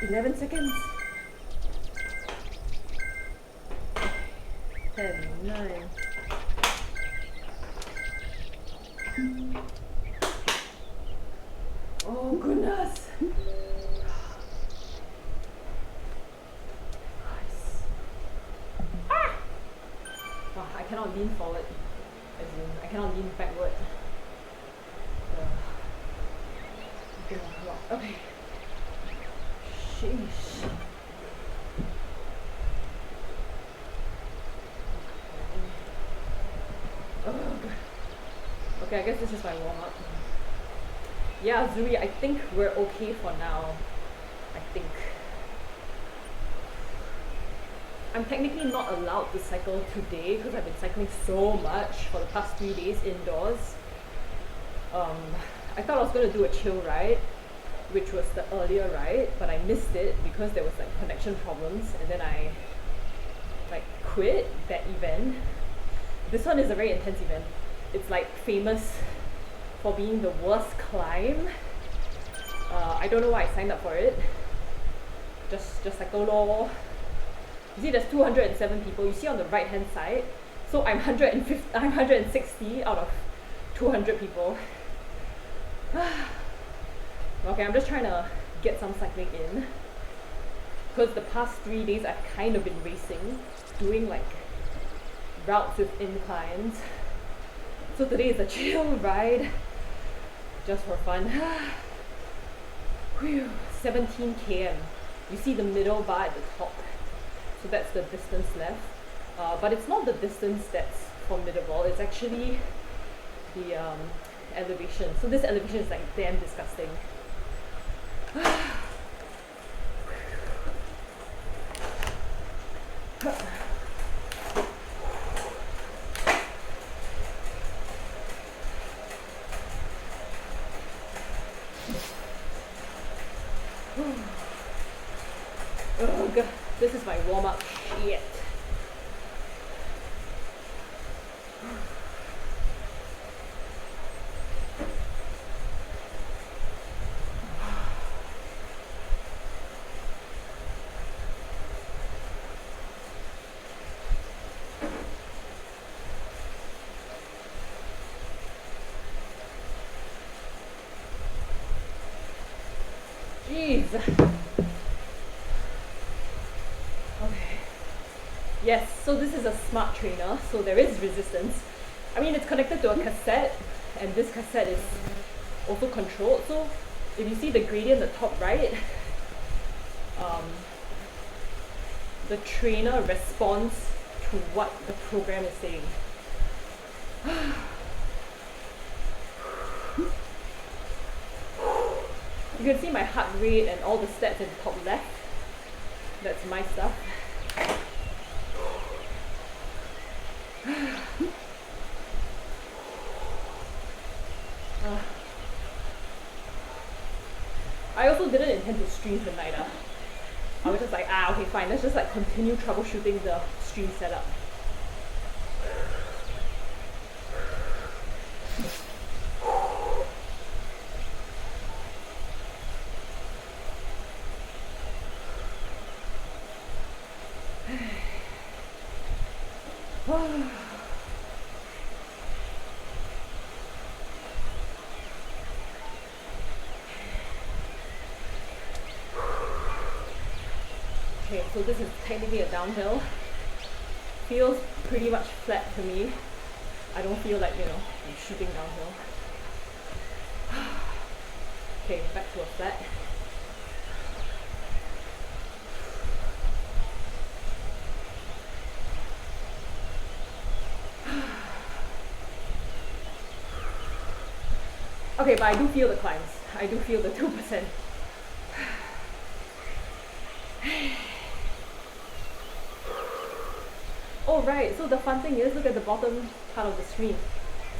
11 seconds. 10, 9. Oh goodness. Nice. Ah! Wow, I cannot lean forward. As in, I cannot lean backward. Okay. Sheesh. Okay, I guess this is my warm-up. Yeah, Zuri, I think we're okay for now. I think. I'm technically not allowed to cycle today because I've been cycling so much for the past 3 days indoors. I thought I was going to do a chill ride, which was the earlier ride, but I missed it because there was like connection problems, and then I like quit that event. This one is a very intense event. It's like famous for being the worst climb. I don't know why I signed up for it. Just cycle lor. You see, there's 207 people. You see on the right hand side. So I'm 160 out of 200 people. Okay, I'm just trying to get some cycling in. Because the past 3 days I've kind of been racing, doing like routes with inclines. So today is a chill ride, just for fun. Whew, 17 km. You see the middle bar at the top. So that's the distance left. But it's not the distance that's formidable, it's actually the elevation. So this elevation is like damn disgusting. Ugh, this is my warm-up shit. Jeez. Okay. Yes, so this is a smart trainer, so there is resistance. I mean, it's connected to a cassette, and this cassette is also controlled. So if you see the gradient at the top right, the trainer responds to what the program is saying. You can see my heart rate and all the stats at the top left. That's my stuff. I also didn't intend to stream tonight. I was just like, okay, fine, let's just like continue troubleshooting the stream setup. Okay, so this is technically a downhill. Feels pretty much flat to me. I don't feel like, I'm shooting downhill. Okay, back to a flat. Okay, but I do feel the climbs. I do feel the 2%. Oh right, so the fun thing is, look at the bottom part of the screen.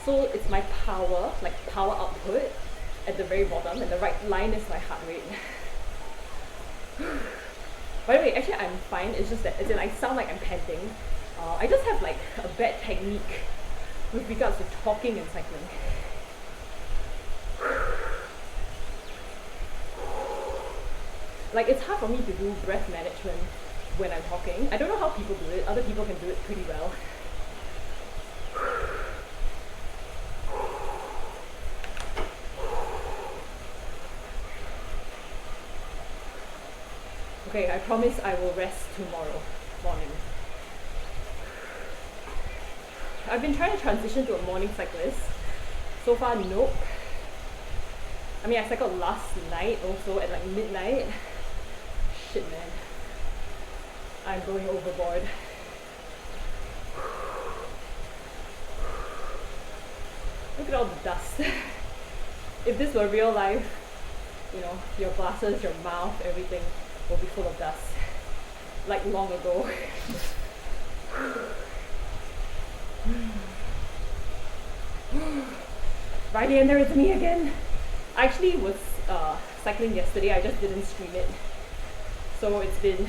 So it's my power, like power output at the very bottom, and the right line is my heart rate. By the way, actually I'm fine, it's just that, as in I sound like I'm panting. I just have like a bad technique with regards to talking and cycling. Like, it's hard for me to do breath management when I'm talking. I don't know how people do it. Other people can do it pretty well. Okay, I promise I will rest tomorrow morning. I've been trying to transition to a morning cyclist. So far, nope. I mean, I cycled last night also at like midnight. Shit, man. I'm going overboard. Look at all the dust. If this were real life, you know, your glasses, your mouth, everything will be full of dust. Like long ago. Right, and there is me again. I actually was cycling yesterday, I just didn't stream it. So it's been,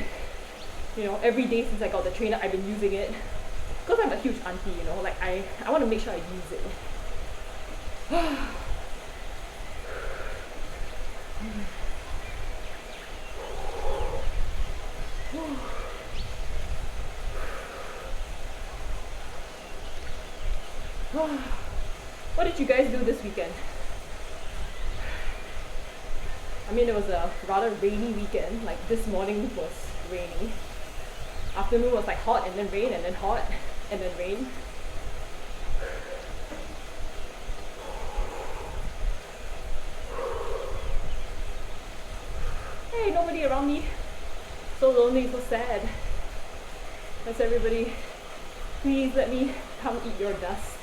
you know, every day since I got the trainer, I've been using it. Because I'm a huge auntie, you know, like I want to make sure I use it. What did you guys do this weekend? I mean, it was a rather rainy weekend. Like this morning was rainy. Afternoon was like hot and then rain and then hot and then rain. Hey, nobody around me. So lonely, so sad. That's everybody. Please let me come eat your dust.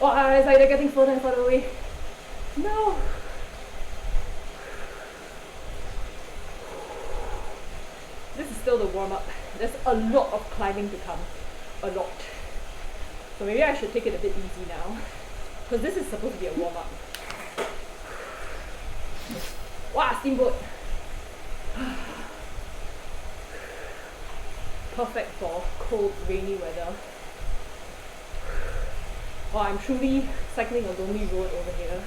Oh, our eyes are getting further and further away. No! This is still the warm-up. There's a lot of climbing to come. A lot. So maybe I should take it a bit easy now. Because this is supposed to be a warm-up. Wow, steamboat! Perfect for cold, rainy weather. Oh, I'm truly cycling a lonely road over here.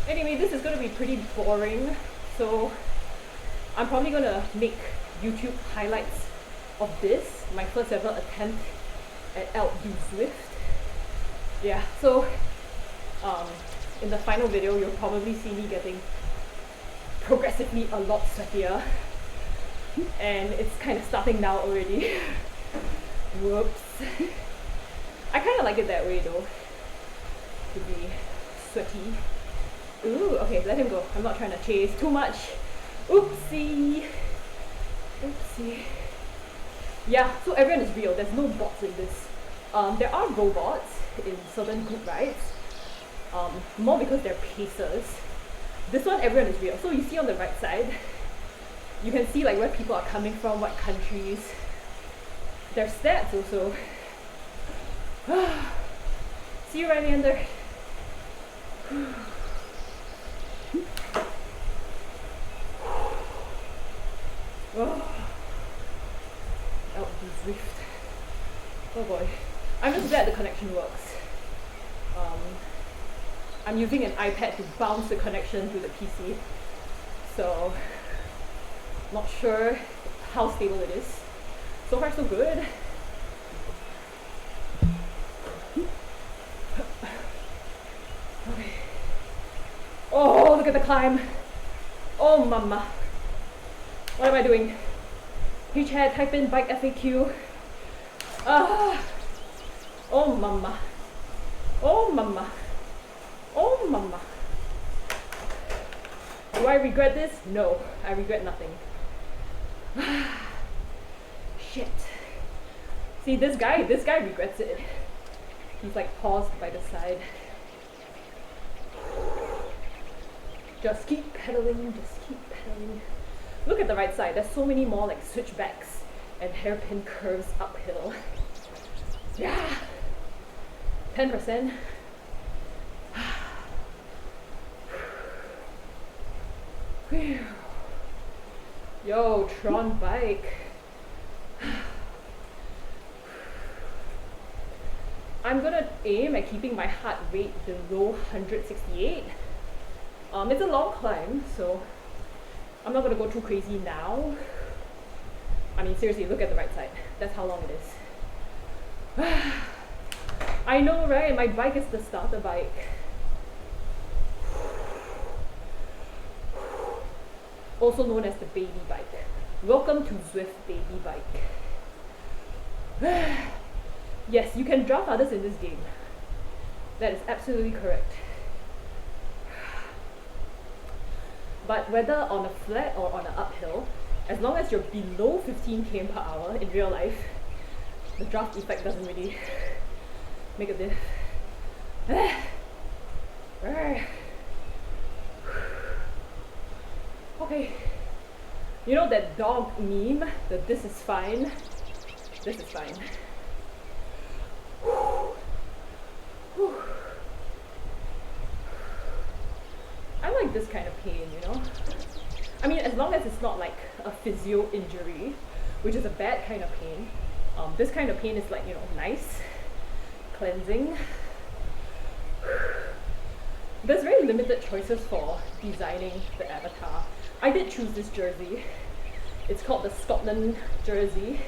Anyway, this is going to be pretty boring, so I'm probably going to make YouTube highlights of this, my first ever attempt at Alpe du Zwift. Yeah, so in the final video, you'll probably see me getting progressively a lot sweatier, and it's kind of starting now already. Whoops. I kind of like it that way though, to be sweaty. Ooh, okay, let him go. I'm not trying to chase too much. Oopsie. Oopsie. Yeah, so everyone is real. There's no bots in this. There are robots in certain group rides, more because they're pacers. This one, everyone is real. So you see on the right side, you can see like where people are coming from, what countries. Their stats also. See you right in there. Oh. Alpe du Zwift. Oh boy. I'm just glad the connection works. I'm using an iPad to bounce the connection to the PC. So, not sure how stable it is. So far so good. Okay. Oh, look at the climb. Oh mama. What am I doing? Hey chat, type in bike FAQ. Ah. Oh mama. Oh mama. Oh mama. Do I regret this? No, I regret nothing. Shit. See, this guy regrets it. He's like paused by the side. Just keep pedaling, just keep pedaling. Look at the right side. There's so many more like switchbacks and hairpin curves uphill. Yeah. 10%. Yo, Tron bike. I'm gonna aim at keeping my heart rate below 168. It's a long climb, so I'm not gonna go too crazy now. I mean, seriously, look at the right side. That's how long it is. I know, right? My bike is the starter bike. Also known as the baby bike. Welcome to Zwift baby bike. Yes, you can draft others in this game. That is absolutely correct. But whether on a flat or on an uphill, as long as you're below 15 km per hour in real life, the draft effect doesn't really make a diff. Okay. You know that dog meme, that this is fine? This is fine. I like this kind of pain, you know? I mean, as long as it's not like a physio injury, which is a bad kind of pain. This kind of pain is like, you know, nice, cleansing. There's very limited choices for designing the avatar. I did choose this jersey. It's called the Scotland jersey.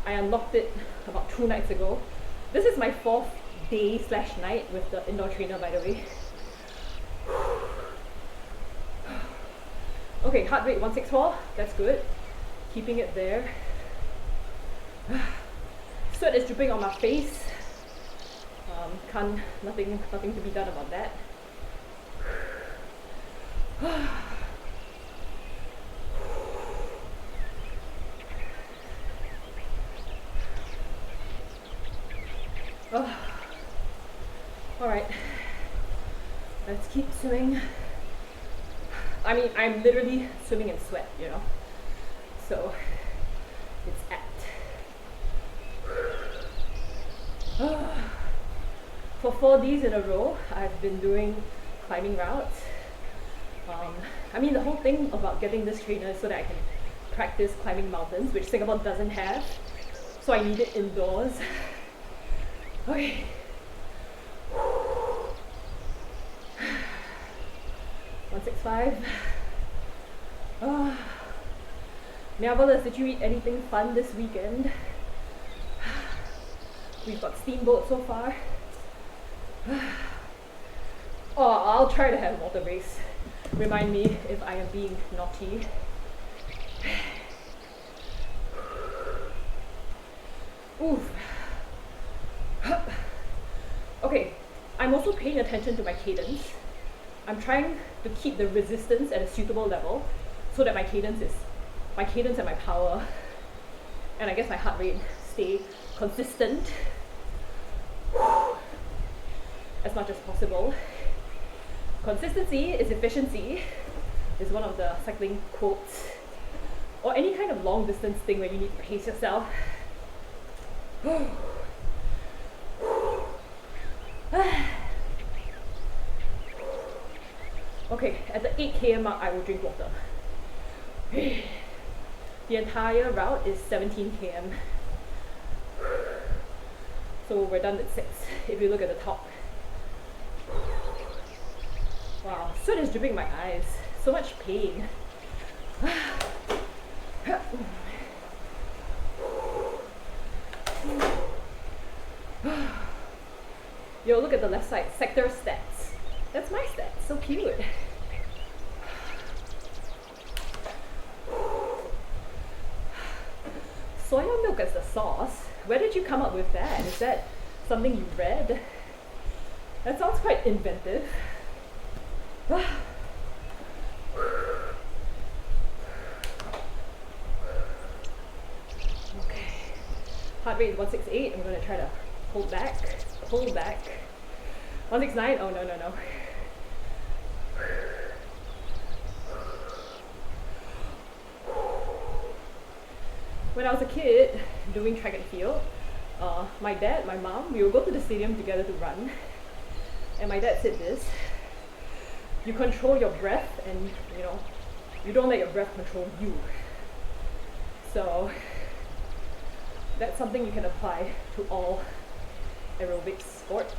I unlocked it about 2 nights ago. This is my 4th day/night with the indoor trainer, by the way. Okay, heart rate 164, that's good. Keeping it there. Sweat is dripping on my face. Nothing to be done about that. Alright, let's keep swimming. I mean, I'm literally swimming in sweat, you know, so it's apt. For 4 days in a row, I've been doing climbing routes. I mean, the whole thing about getting this trainer is so that I can practice climbing mountains, which Singapore doesn't have, so I need it indoors. Okay. 165. Marvelous, did you eat anything fun this weekend? We've got steamboat so far. Oh, I'll try to have water breaks. Remind me if I am being naughty. Oof. Okay, I'm also paying attention to my cadence. I'm trying to keep the resistance at a suitable level so that my cadence and my power, and I guess my heart rate stay consistent as much as possible. Consistency is efficiency is one of the cycling quotes, or any kind of long distance thing where you need to pace yourself. Okay, at the 8 km mark, I will drink water. The entire route is 17 km. So we're done at 6, if you look at the top. Wow, sweat is dripping my eyes. So much pain. Yo, look at the left side, sector stats. That's my stats, so cute. Soya milk as the sauce? Where did you come up with that? Is that something you read? That sounds quite inventive. Okay. Heart rate is 168. I'm going to try to hold back. 169. Oh, no. when I was a kid doing track and field, my dad, my mom, we would go to the stadium together to run. And my dad said this: you control your breath, and you don't let your breath control you. So that's something you can apply to all aerobic sport.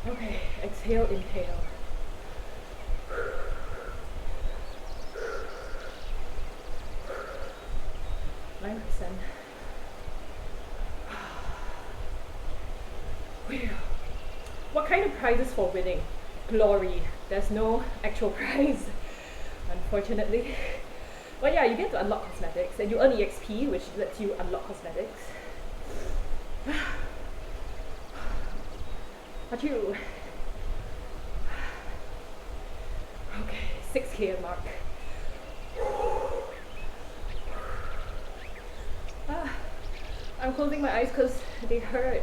Okay, exhale, inhale. What kind of prizes for winning? Glory. There's no actual prize, unfortunately. But yeah, you get to unlock cosmetics, and you earn EXP, which lets you unlock cosmetics. Achoo. Okay, 6K mark. I'm closing my eyes because they hurt.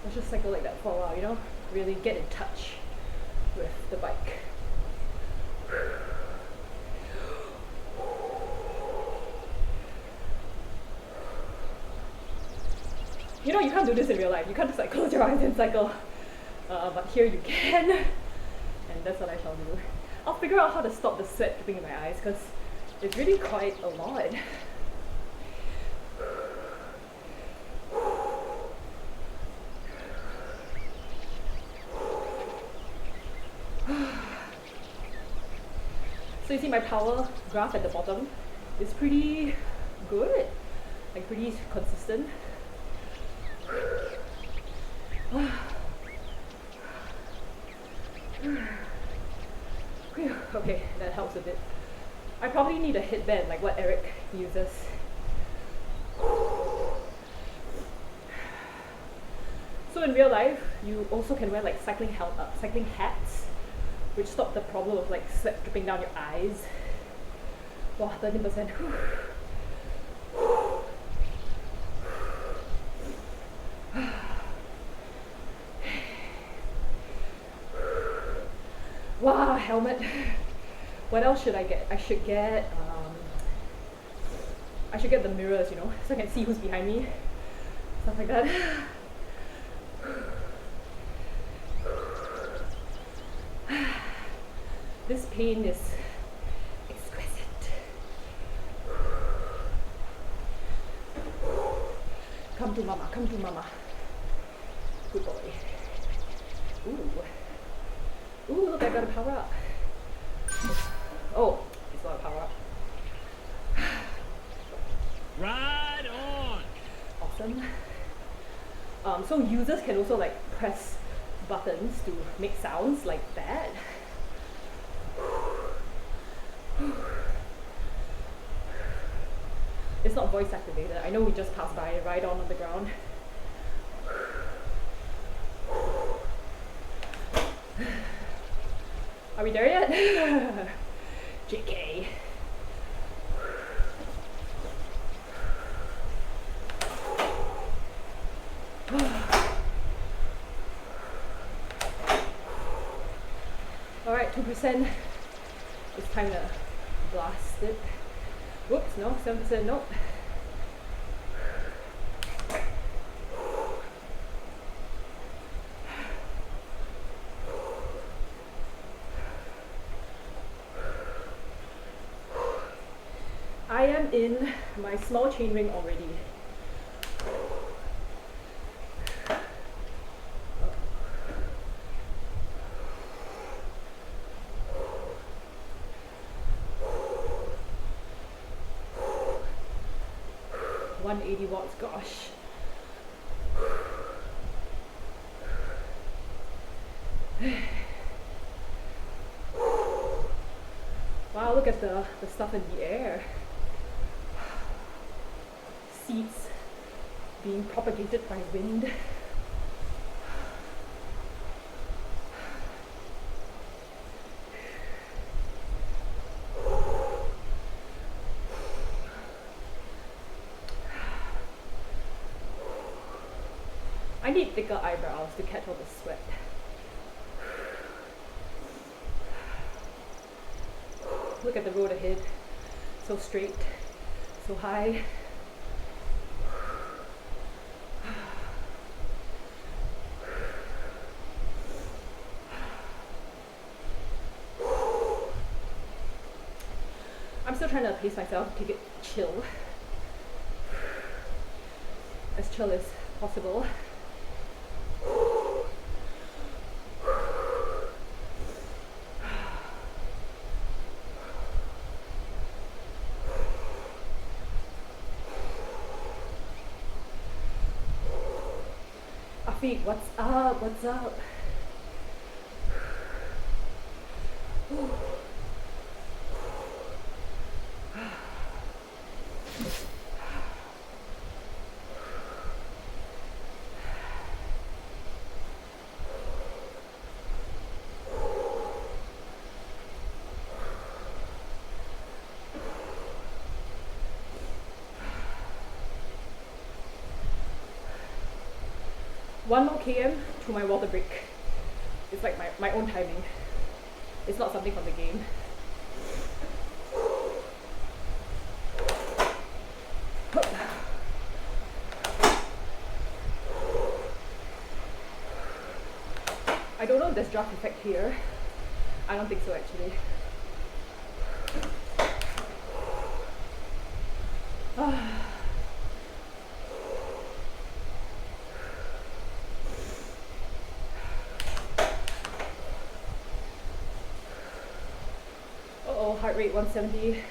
Let's just cycle like that for a while, really get in touch with the bike. You can't do this in real life. You can't just like close your eyes and cycle. But here you can. And that's what I shall do. I'll figure out how to stop the sweat dripping in my eyes because it's really quite a lot. So you see my power graph at the bottom is pretty good, like pretty consistent. Okay, that helps a bit. I probably need a headband like what Eric uses. So in real life, you also can wear like cycling hats, which stop the problem of like sweat dripping down your eyes. Wow, 13%. Wow, helmet. What else should I get? I should get the mirrors, so I can see who's behind me. Stuff like that. This pain is exquisite. Come to mama, come to mama. Good boy. Ooh, look, I got a power up. Oh, it's not a power up. Right on! Awesome. So users can also like press buttons to make sounds like that. It's not voice activated. I know we just passed by it right on the ground. Are we there yet? JK. Alright, 2%. It's time to blast it. Whoops, no, 7%, nope. I am in my small chain ring already. $180 watts, gosh. Wow, look at the stuff in the air. Seeds being propagated by wind. I need thicker eyebrows to catch all the sweat. Look at the road ahead. So straight, so high. I'm still trying to pace myself to get chill. As chill as possible. Afiq, what's up? What's up? One more km to my water break. It's like my own timing. It's not something from the game. I don't know if there's draft effect here. I don't think so actually. Uh-oh, heart rate 170.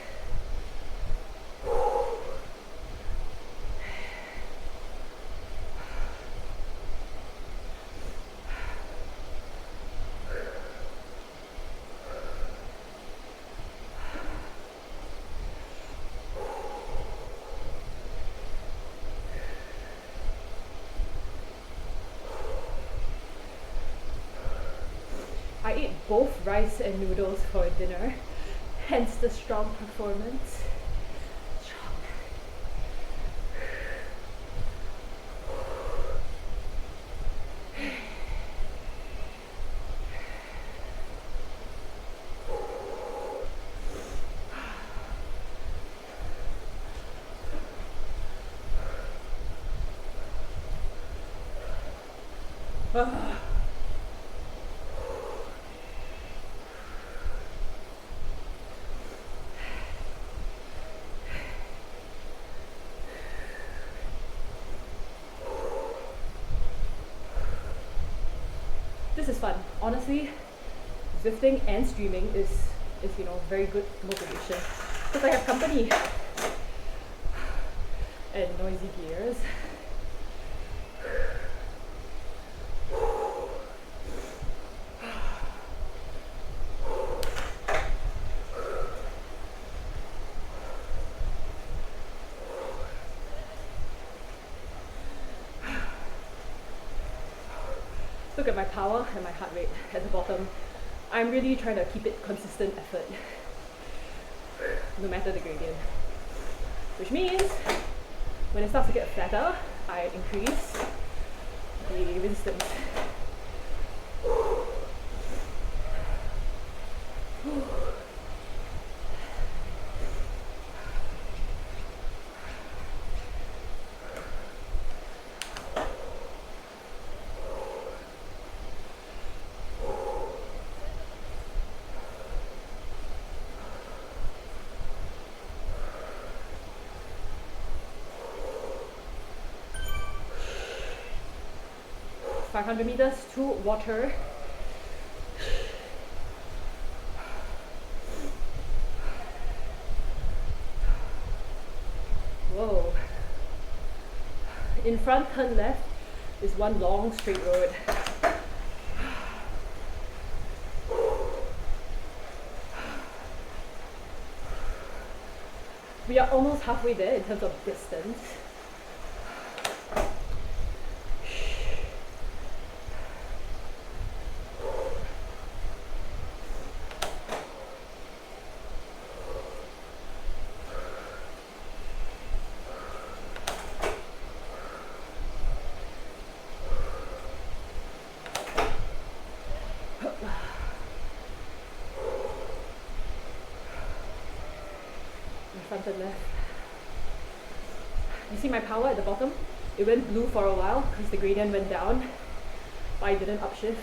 I ate both rice and noodles for dinner, hence the strong performance. This is fun. Honestly, Zwifting and streaming is you know, very good motivation because I have company and noisy gears. Look at my power and my heart rate at the bottom. I'm really trying to keep it consistent effort, no matter the gradient. Which means, when it starts to get flatter, I increase the resistance. 500 meters to water. Whoa. In front, turn left is one long straight road. We are almost halfway there in terms of distance. front and left. You see my power at the bottom? It went blue for a while because the gradient went down, but I didn't upshift.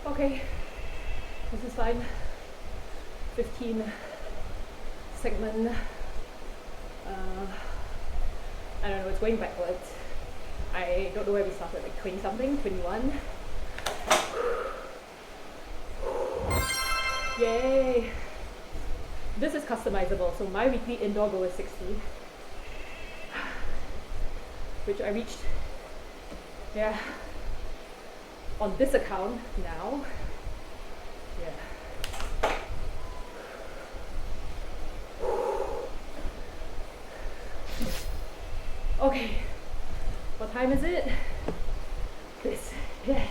Okay, this is fine. 15 segment. I don't know, it's going backwards. I don't know where we started, like 20 something, 21. Yay! This is customizable, so my weekly indoor goal is 60, which I reached, yeah, on this account now. Yeah. Okay, what time is it? This. Yeah.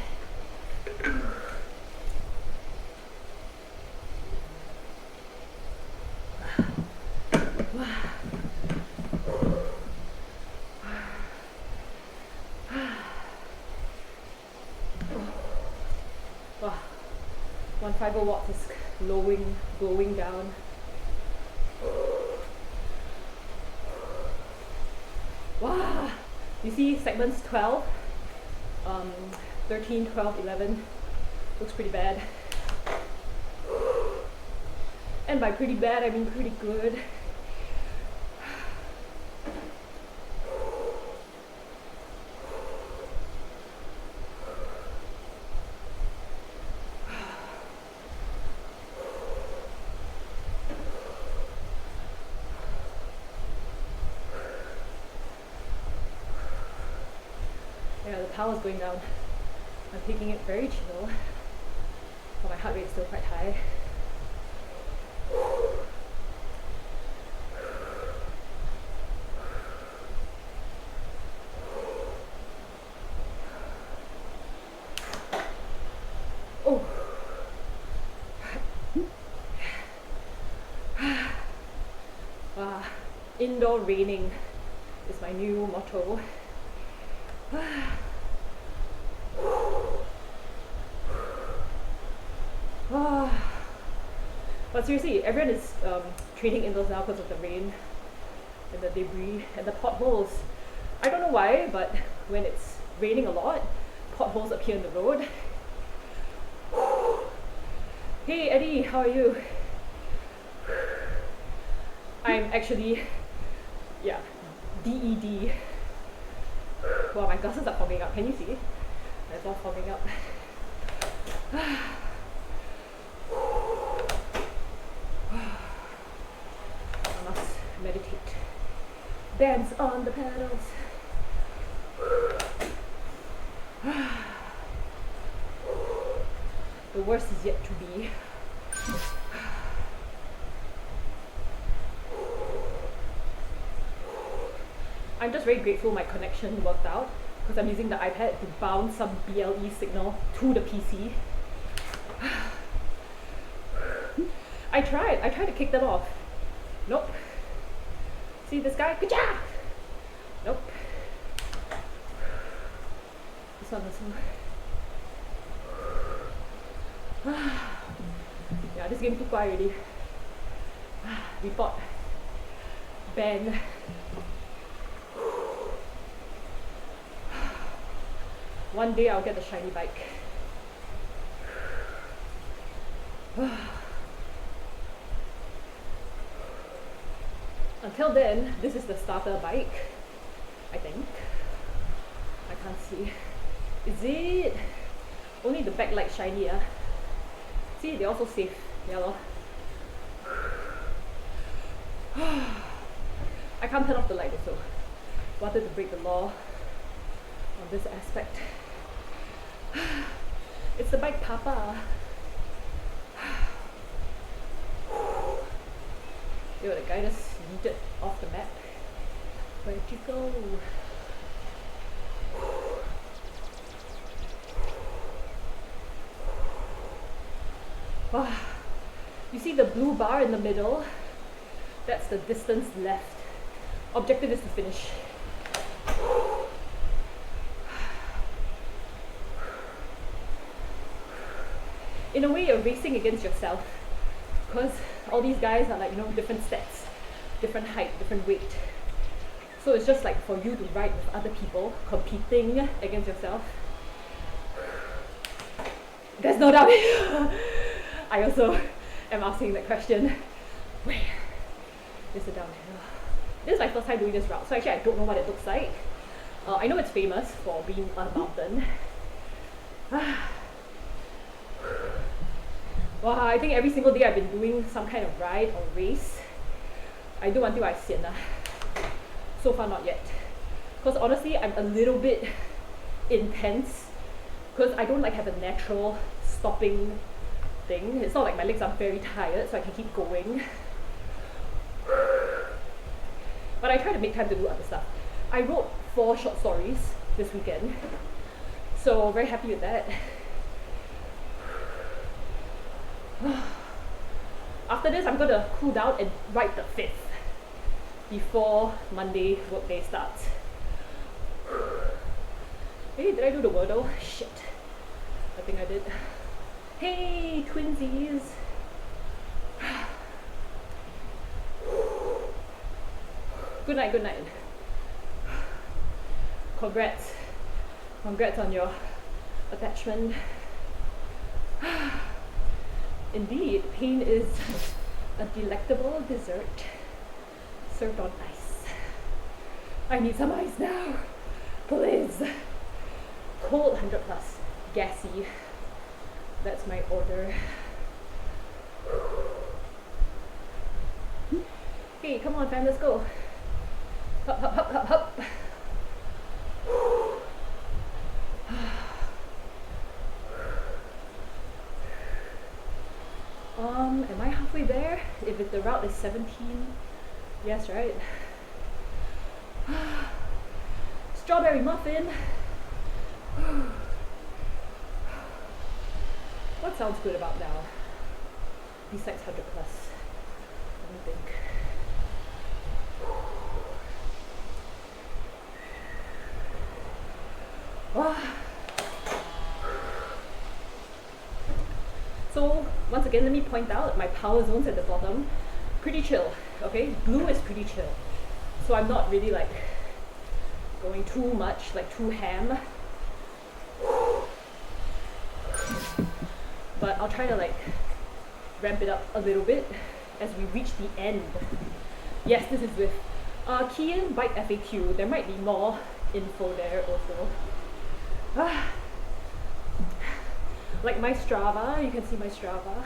Wow, 150 watts is glowing down. Wow, you see segments 12, 13, 12, 11, looks pretty bad. And by pretty bad, I mean pretty good. Yeah, the power's going down. I'm taking it very chill, but my heart rate is still quite high. Oh. Indoor raining is my new motto. But seriously, everyone is training indoors now because of the rain and the debris and the potholes. I don't know why, but when it's raining a lot, potholes appear in the road. Hey Eddie, how are you? I'm actually, yeah, DED. Wow, my glasses are fogging up. Can you see? It's all fogging up. I must meditate. Dance on the pedals. The worst is yet to be. I'm just very grateful my connection worked out because I'm using the iPad to bounce some BLE signal to the PC. I tried to kick them off. Nope. See this guy? Good job! Nope. This one. Yeah, this game too quiet already. Report. Ban. One day I'll get the shiny bike. Until then, this is the starter bike, I think. I can't see. Is it? Only the backlight shiny, yeah. See, they're also safe. Yeah, lor. I can't turn off the light also. Wanted to break the law on this aspect. It's the bike papa. Yo, the guy just yeeted off the map. Where'd you go? Wow. You see the blue bar in the middle? That's the distance left. Objective is to finish. In a way, you're racing against yourself because all these guys are like, you know, different stats, different height, different weight. So it's just like for you to ride with other people, competing against yourself. There's no doubt. I also am asking that question. Where is the downhill? This is my first time doing this route, so actually I don't know what it looks like. I know it's famous for being a mountain. Wow, I think every single day I've been doing some kind of ride or race. I do until I sian. So far not yet. Because honestly, I'm a little bit intense because I don't like have a natural stopping thing. It's not like my legs are very tired so I can keep going. But I try to make time to do other stuff. I wrote 4 short stories this weekend. So very happy with that. After this, I'm gonna cool down and write the 5th before Monday workday starts. Hey, did I do the wordle? Shit. I think I did. Hey, twinsies. Good night, good night. Congrats. Congrats on your attachment. Indeed, pain is a delectable dessert served on ice. I need some ice now, please. Cold 100 plus, gassy. That's my order. Hey, come on fam, let's go. Hup, hup, hup, hup, hup. Am I halfway there? If the route is 17, yes, right? Strawberry muffin. What sounds good about now? Besides 100 plus. Let me think. So once again, let me point out my power zones at the bottom. Pretty chill, okay? Blue is pretty chill. So I'm not really like going too much, like too ham. But I'll try to like ramp it up a little bit as we reach the end. Yes, this is with key in bike FAQ. There might be more info there also. Like my Strava, you can see my Strava.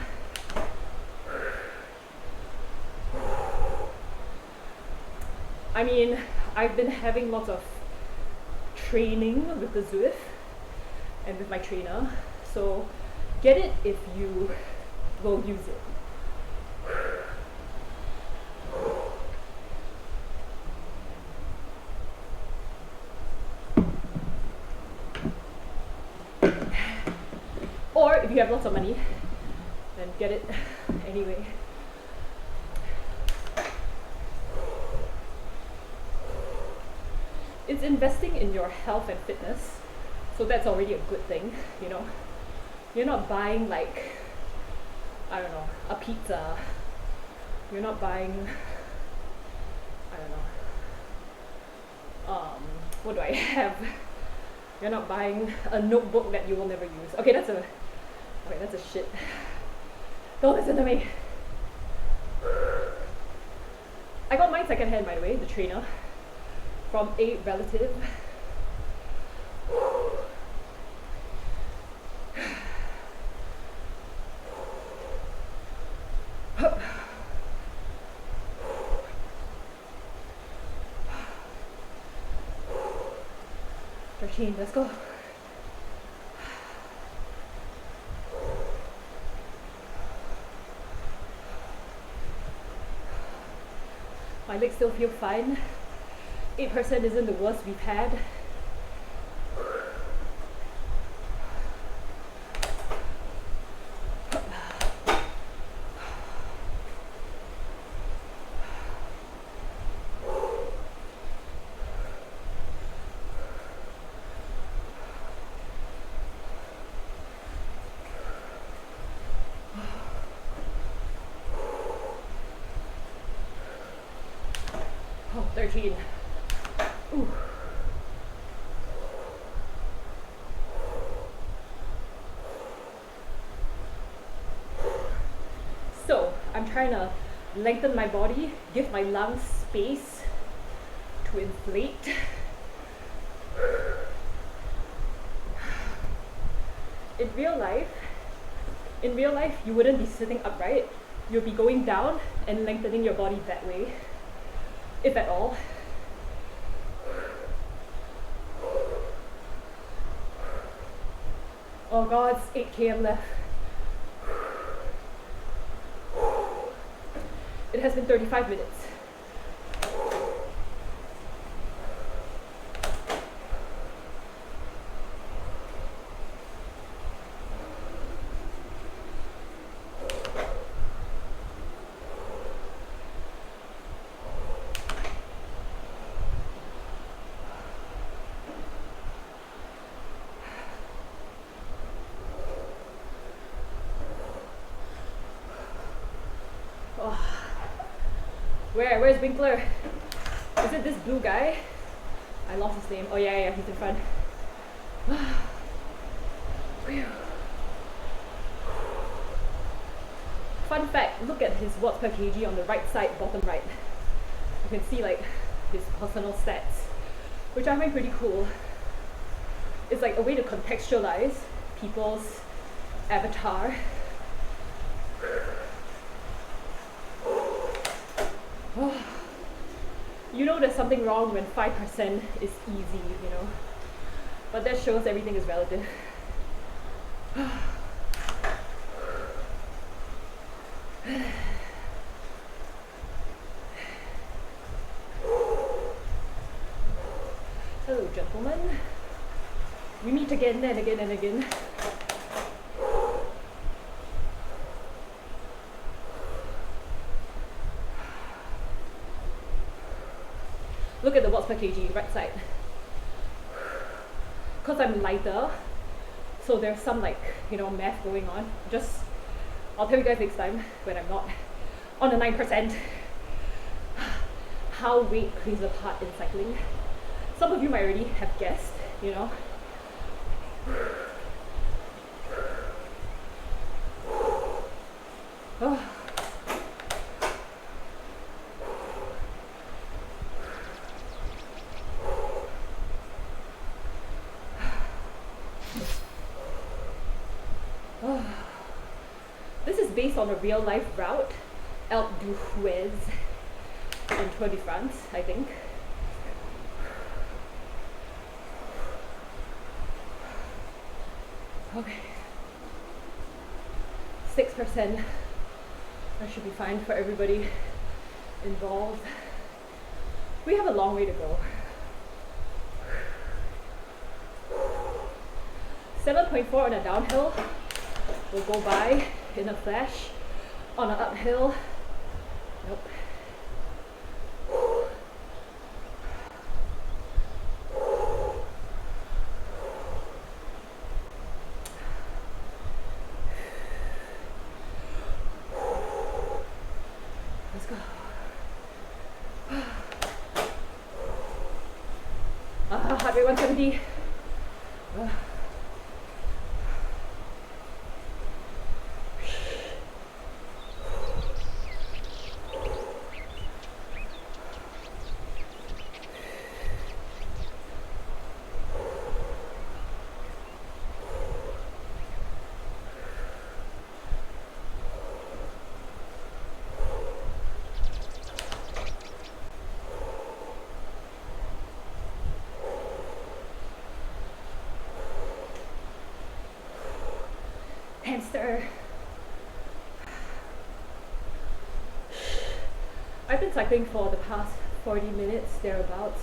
I mean, I've been having lots of training with the Zwift and with my trainer, so get it if you will use it. Or if you have lots of money, then get it anyway. It's investing in your health and fitness, so that's already a good thing, you know. You're not buying like, I don't know, a pizza. You're not buying, I don't know, what do I have? You're not buying a notebook that you will never use. Okay, that's a shit. Don't listen to me. I got mine secondhand, by the way, the trainer, from a relative. Let's go. My legs still feel fine. 8% isn't the worst we've had. Oh, 13. Ooh. So, I'm trying to lengthen my body, give my lungs space to inflate. In real life, you wouldn't be sitting upright. You'll be going down and lengthening your body that way, if at all. Oh God, it's 8 km left. It has been 35 minutes. Oh. Where's Winkler? Is it this blue guy? I lost his name. Oh yeah, he's in front. Fun fact, look at his watts per kg on the right side, bottom right. You can see like his personal stats, which I find pretty cool. It's like a way to contextualize people's avatar. You know there's something wrong when 5% is easy, you know. But that shows everything is relative. Hello, gentlemen. We meet again and again and again. Look at the watts per kg, right side. Because I'm lighter, so there's some like, you know, math going on. I'll tell you guys next time when I'm not on the 9%. How weight plays a part in cycling. Some of you might already have guessed, you know. Oh. This is based on a real life route, Alpe du Zwift in Tour de France, I think. Okay, 6%. That should be fine for everybody involved. We have a long way to go. 7.4 on a downhill will go by in a flash. On an uphill, nope. Let's go. Heart rate 170. Hamster. I've been cycling for the past 40 minutes, thereabouts.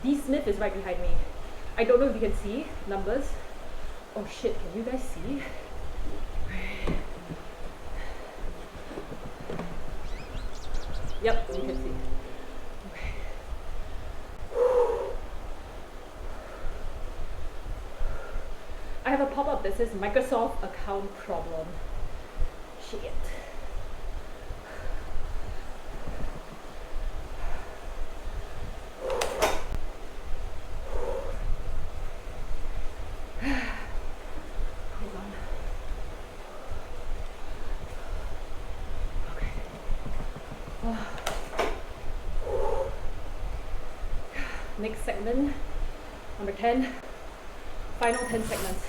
D Smith is right behind me. I don't know if you can see numbers. Oh shit, can you guys see? Yep, you can see. Okay. I have a pop-up that says Microsoft account problem. Shit. Hold on. Okay. Next segment, number 10. Final 10 segments.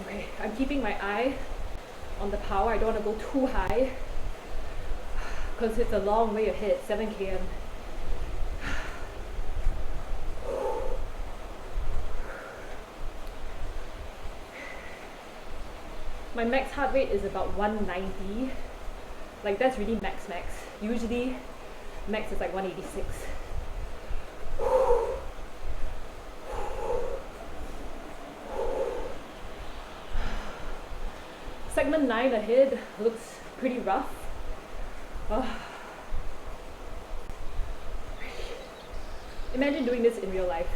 Okay, I'm keeping my eye on the power. I don't want to go too high because it's a long way ahead, 7 km. My max heart rate is about 190. Like that's really max. Usually max is like 186. Segment 9 ahead looks pretty rough. Imagine doing this in real life.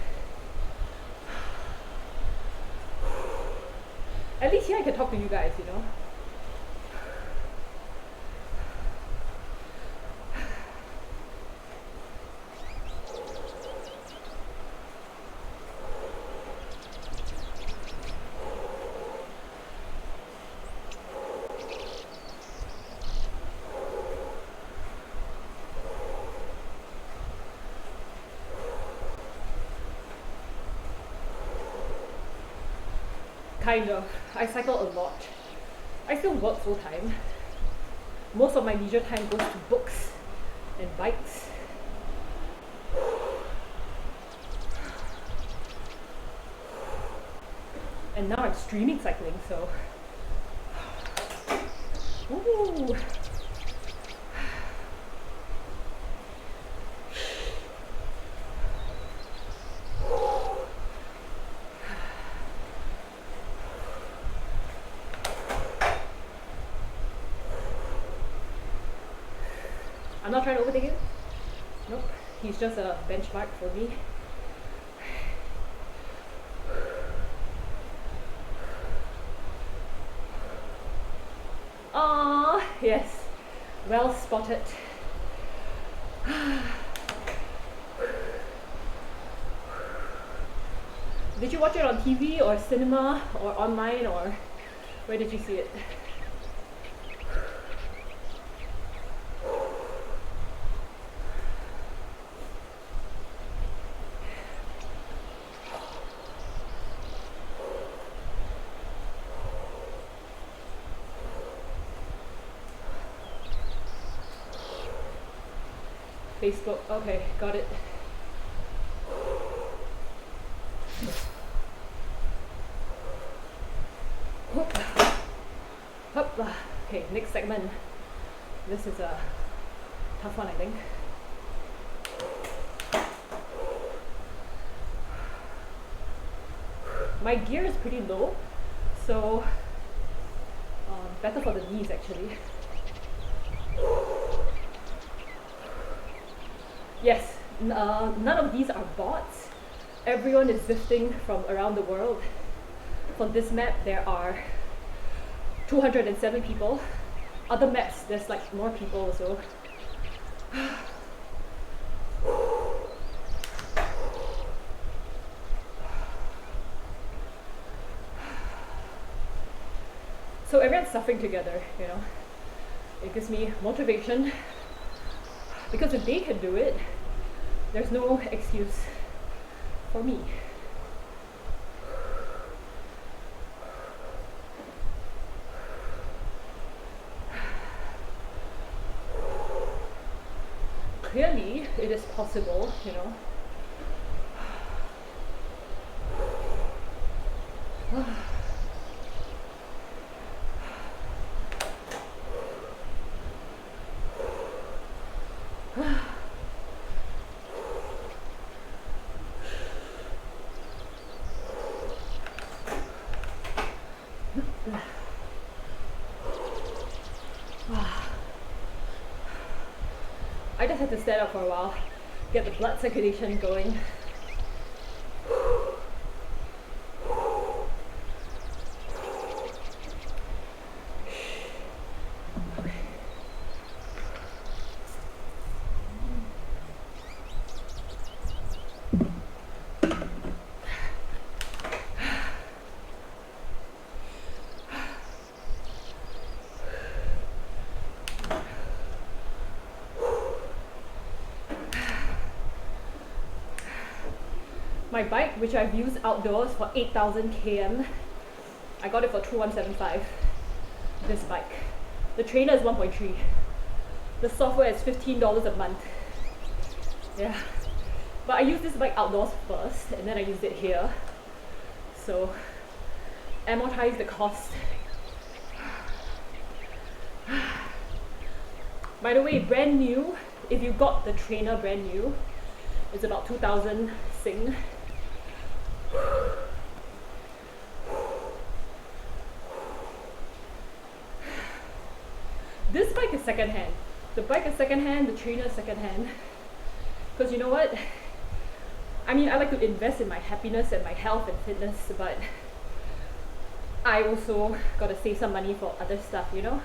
At least here I can talk to you guys, you know. Kind of. I cycle a lot. I still work full time. Most of my leisure time goes to books and bikes. And now I'm streaming cycling, so. Ooh. I'm not trying to overtake him. Nope. He's just a benchmark for me. Ah, yes. Well spotted. Did you watch it on TV or cinema or online, or where did you see it? Facebook. Okay, got it. Okay, next segment. This is a tough one, I think. My gear is pretty low, so better for the knees actually. Yes, none of these are bots. Everyone is Zwifting from around the world. For this map, there are 207 people. Other maps, there's like more people also. So everyone's suffering together, you know. It gives me motivation. Because if they can do it, there's no excuse for me. Clearly, it is possible, you know. just had to stand up for a while, get the blood circulation going. My bike, which I've used outdoors for 8,000 km, I got it for 2,175. This bike. The trainer is 1.3. The software is $15 a month. Yeah. But I used this bike outdoors first, and then I used it here. So, amortize the cost. By the way, brand new, if you got the trainer brand new, it's about 2,000 Sing. This bike is secondhand. The bike is secondhand, the trainer is secondhand. Because you know what? I mean, I like to invest in my happiness and my health and fitness, but I also gotta save some money for other stuff, you know?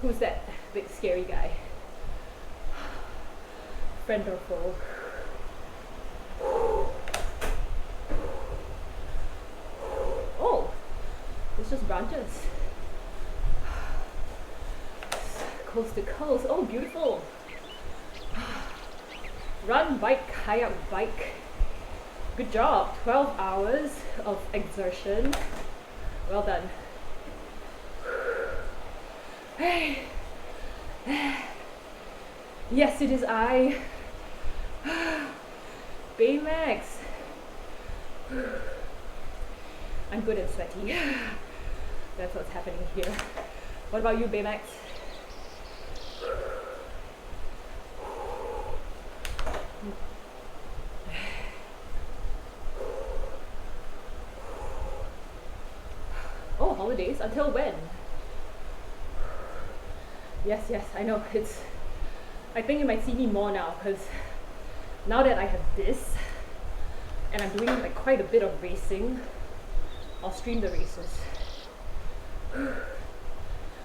Who's that big scary guy? Friend or foe? Oh, it's just branches. Coast to coast. Oh, beautiful. Run, bike, kayak, bike. Good job. 12 hours of exertion. Well done. Yes, it is I. Baymax. I'm good and sweaty. That's what's happening here. What about you, Baymax? Oh, holidays? Until when? Yes, yes, I know. I think you might see me more now, because now that I have this and I'm doing like quite a bit of racing, I'll stream the races.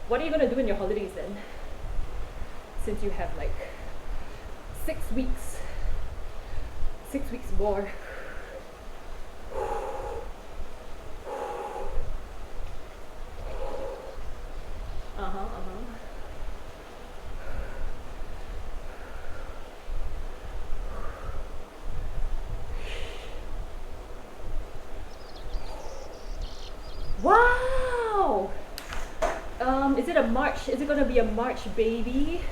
What are you gonna do in your holidays then? Since you have like 6 weeks. 6 weeks more. Wow! Is it a March? Is it gonna be a March baby?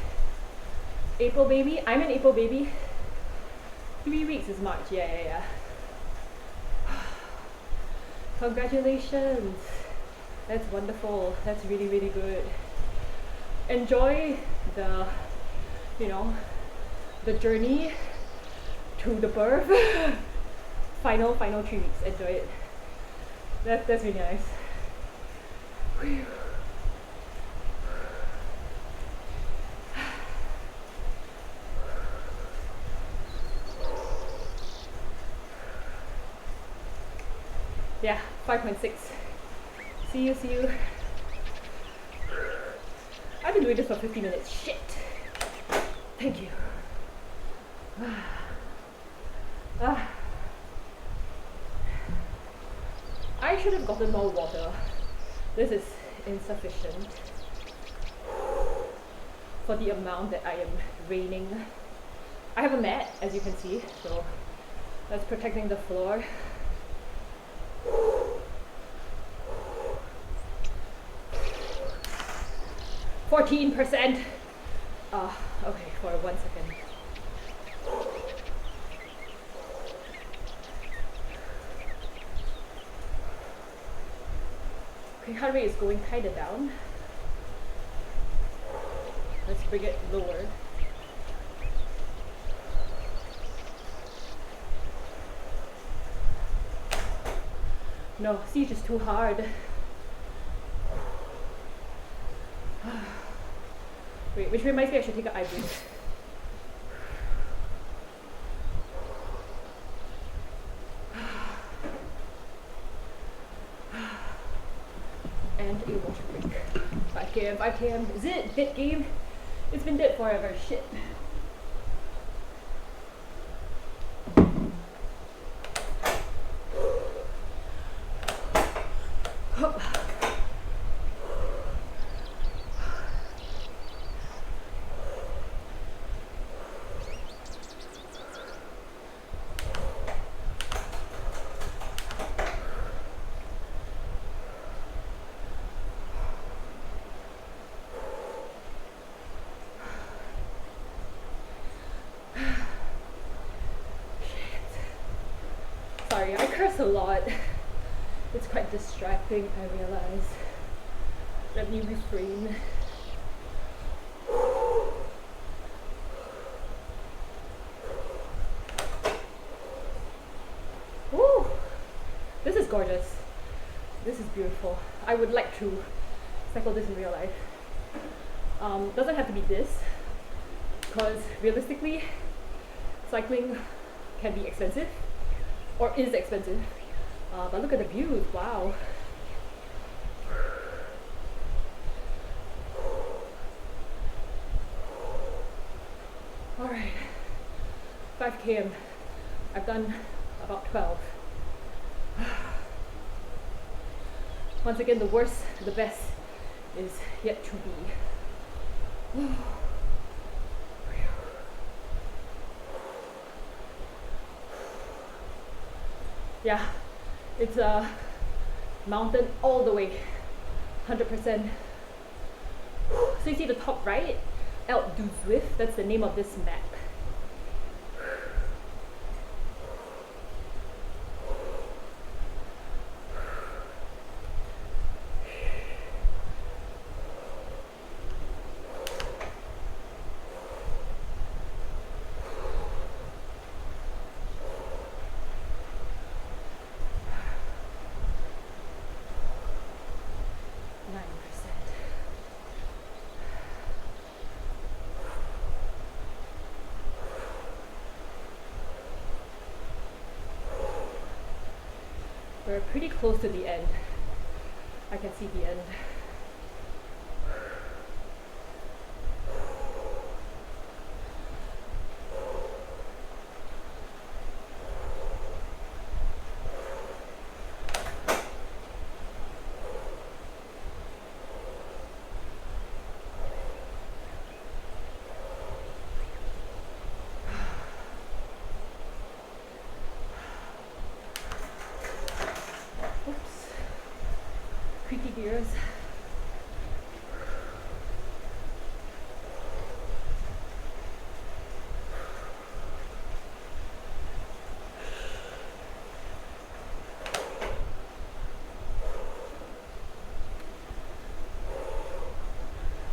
April baby? I'm an April baby. 3 weeks is March. Yeah. Congratulations. That's wonderful. That's really, really good. Enjoy the, the journey to the birth. Final 3 weeks. Enjoy it. That's really nice. Whew. Yeah, 5.6. See you. I've been doing this for 50 minutes. Shit. Thank you. I should have gotten more water. This is insufficient for the amount that I am raining. I have a mat, as you can see, so that's protecting the floor. 14%. Okay, for 1 second. Okay, heart rate is going kind of down. Let's bring it lower. No, siege is too hard. Wait, which reminds me I should take an eye break. And a water break. 5 km, 5 km. Is it dead game? It's been dead forever. Shit. Sorry, I curse a lot. It's quite distracting, I realize. Let me refrain. Woo! This is gorgeous. This is beautiful. I would like to cycle this in real life. Doesn't have to be this, because realistically, cycling can be expensive, or is expensive. But look at the views, wow. Alright, 5 km. I've done about 12. Once again, the worst, the best is yet to be. Yeah, it's a mountain all the way, 100%. So you see the top right, Alpe du Zwift, that's the name of this map. We're pretty close to the end. I can see the end. Creaky gears.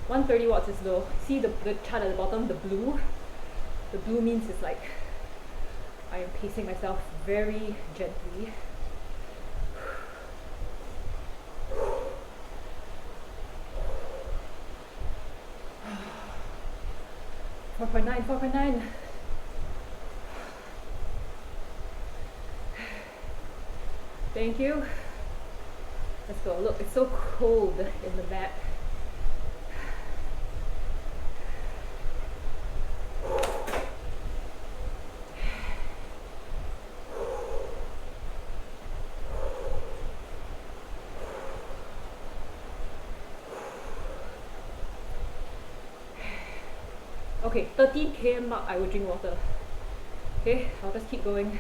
$130 is low. See the chart at the bottom, the blue? The blue means it's like I am pacing myself very gently. 4.9, 4.9. Thank you. Let's go. Look, it's so cold in the map. Okay, 13 km mark, I will drink water. Okay, I'll just keep going.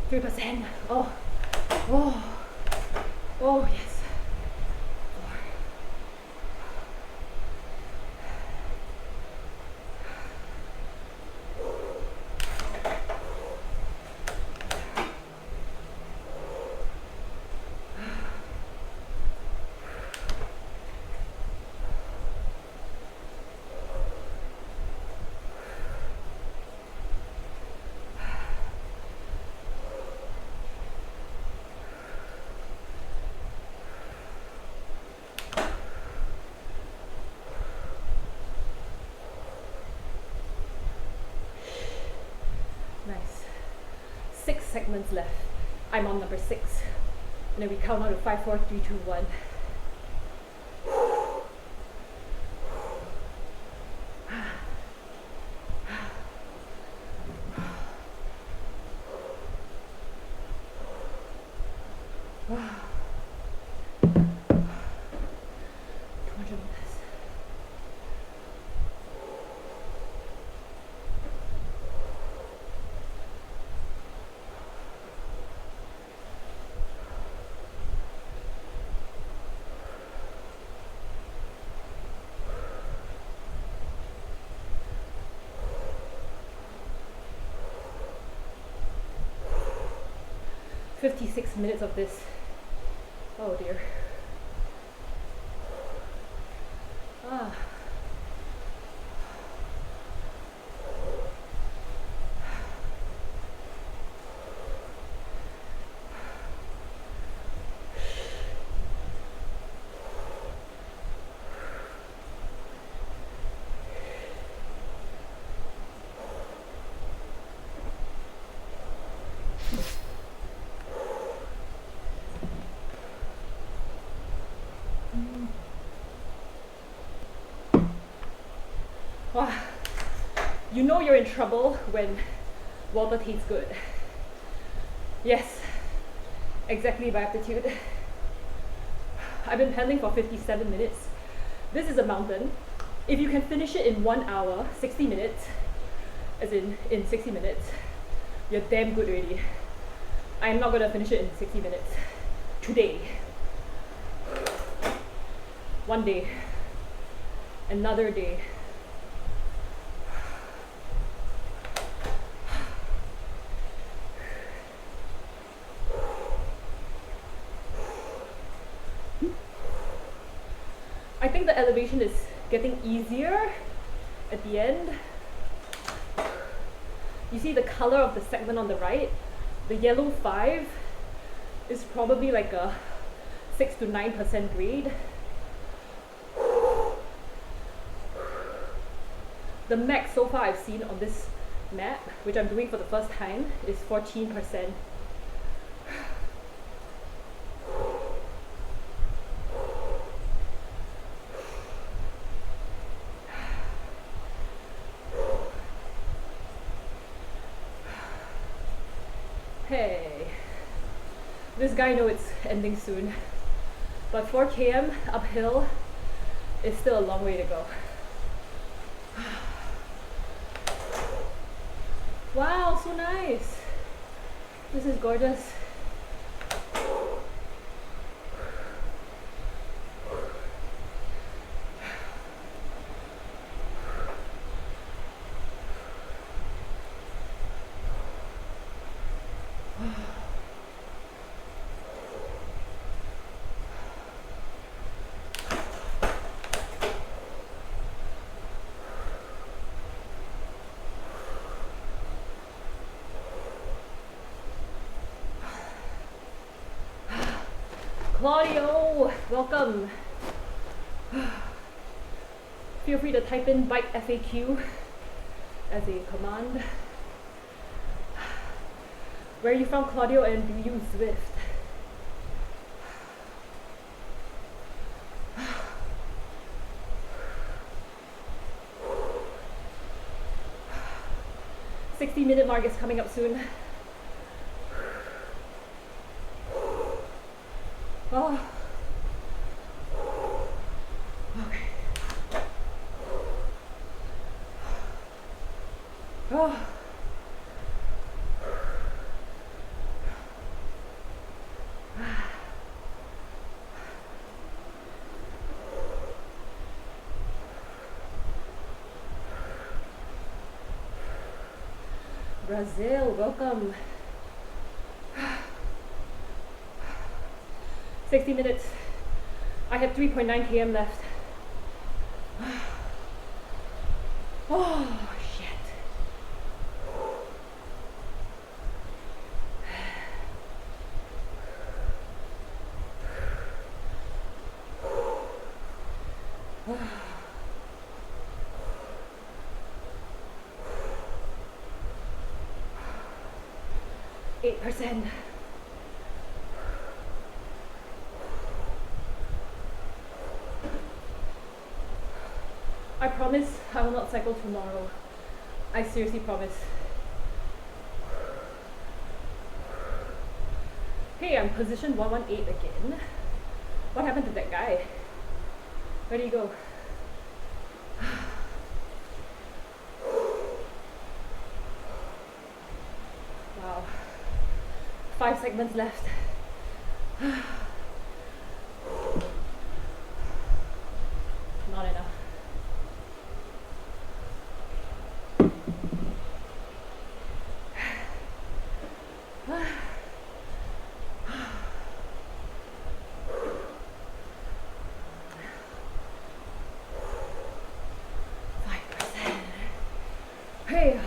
3%. Oh, oh, oh, yes. segments left. I'm on number 6. And then we count down to 5, 4, 3, 2, 1. "56 minutes of this. Oh dear. Ah. Wow. You know you're in trouble when water tastes good. Yes, exactly by aptitude. I've been paddling for 57 minutes. This is a mountain. If you can finish it in 1 hour, 60 minutes, as in 60 minutes, you're damn good already. I'm not gonna finish it in 60 minutes. Today. One day. Another day. I think the elevation is getting easier at the end. You see the color of the segment on the right? The yellow 5 is probably like a 6 to 9% grade. The max so far I've seen on this map, which I'm doing for the first time, is 14%. Hey, this guy knows it's ending soon, but 4 km uphill is still a long way to go. Wow, so nice. This is gorgeous. Claudio, welcome. Feel free to type in bike FAQ as a command. Where are you from, Claudio, and do you Zwift? "60-minute mark is coming up soon. Oh. Okay. Oh. Brazil, welcome. 60 minutes. I have 3.9 km left. Oh, shit. 8%. I promise I will not cycle tomorrow. I seriously promise. Hey, I'm position 118 again. What happened to that guy? Where did he go? Wow. 5 segments left. Not enough. Hey,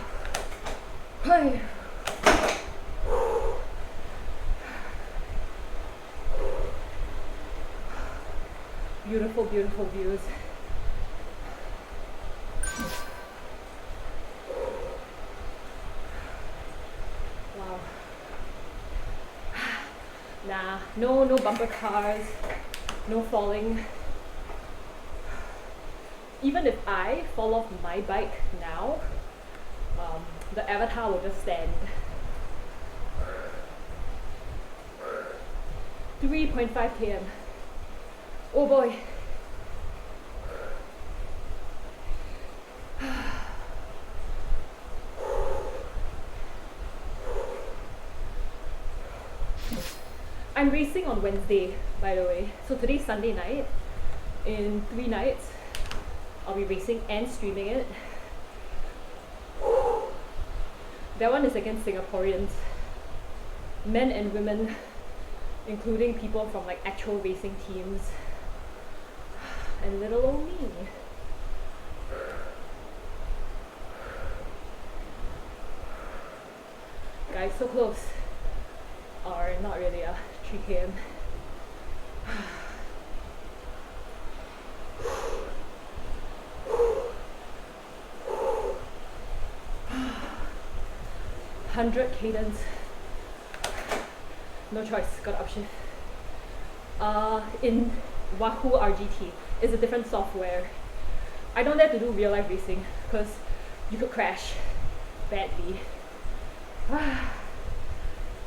hey. Beautiful, beautiful views. Wow. Nah, no bumper cars, no falling. Even if I fall off my bike now, the avatar will just stand. 3.5 km. Oh boy. I'm racing on Wednesday, by the way. So today's Sunday night. In 3 nights, I'll be racing and streaming it. That one is against Singaporeans, men and women, including people from like actual racing teams, and little old me. Guys, so close. Or not really, 3 km. 100 cadence. No choice, gotta upshift. In Wahoo RGT, it's a different software. I don't dare to do real life racing because you could crash badly.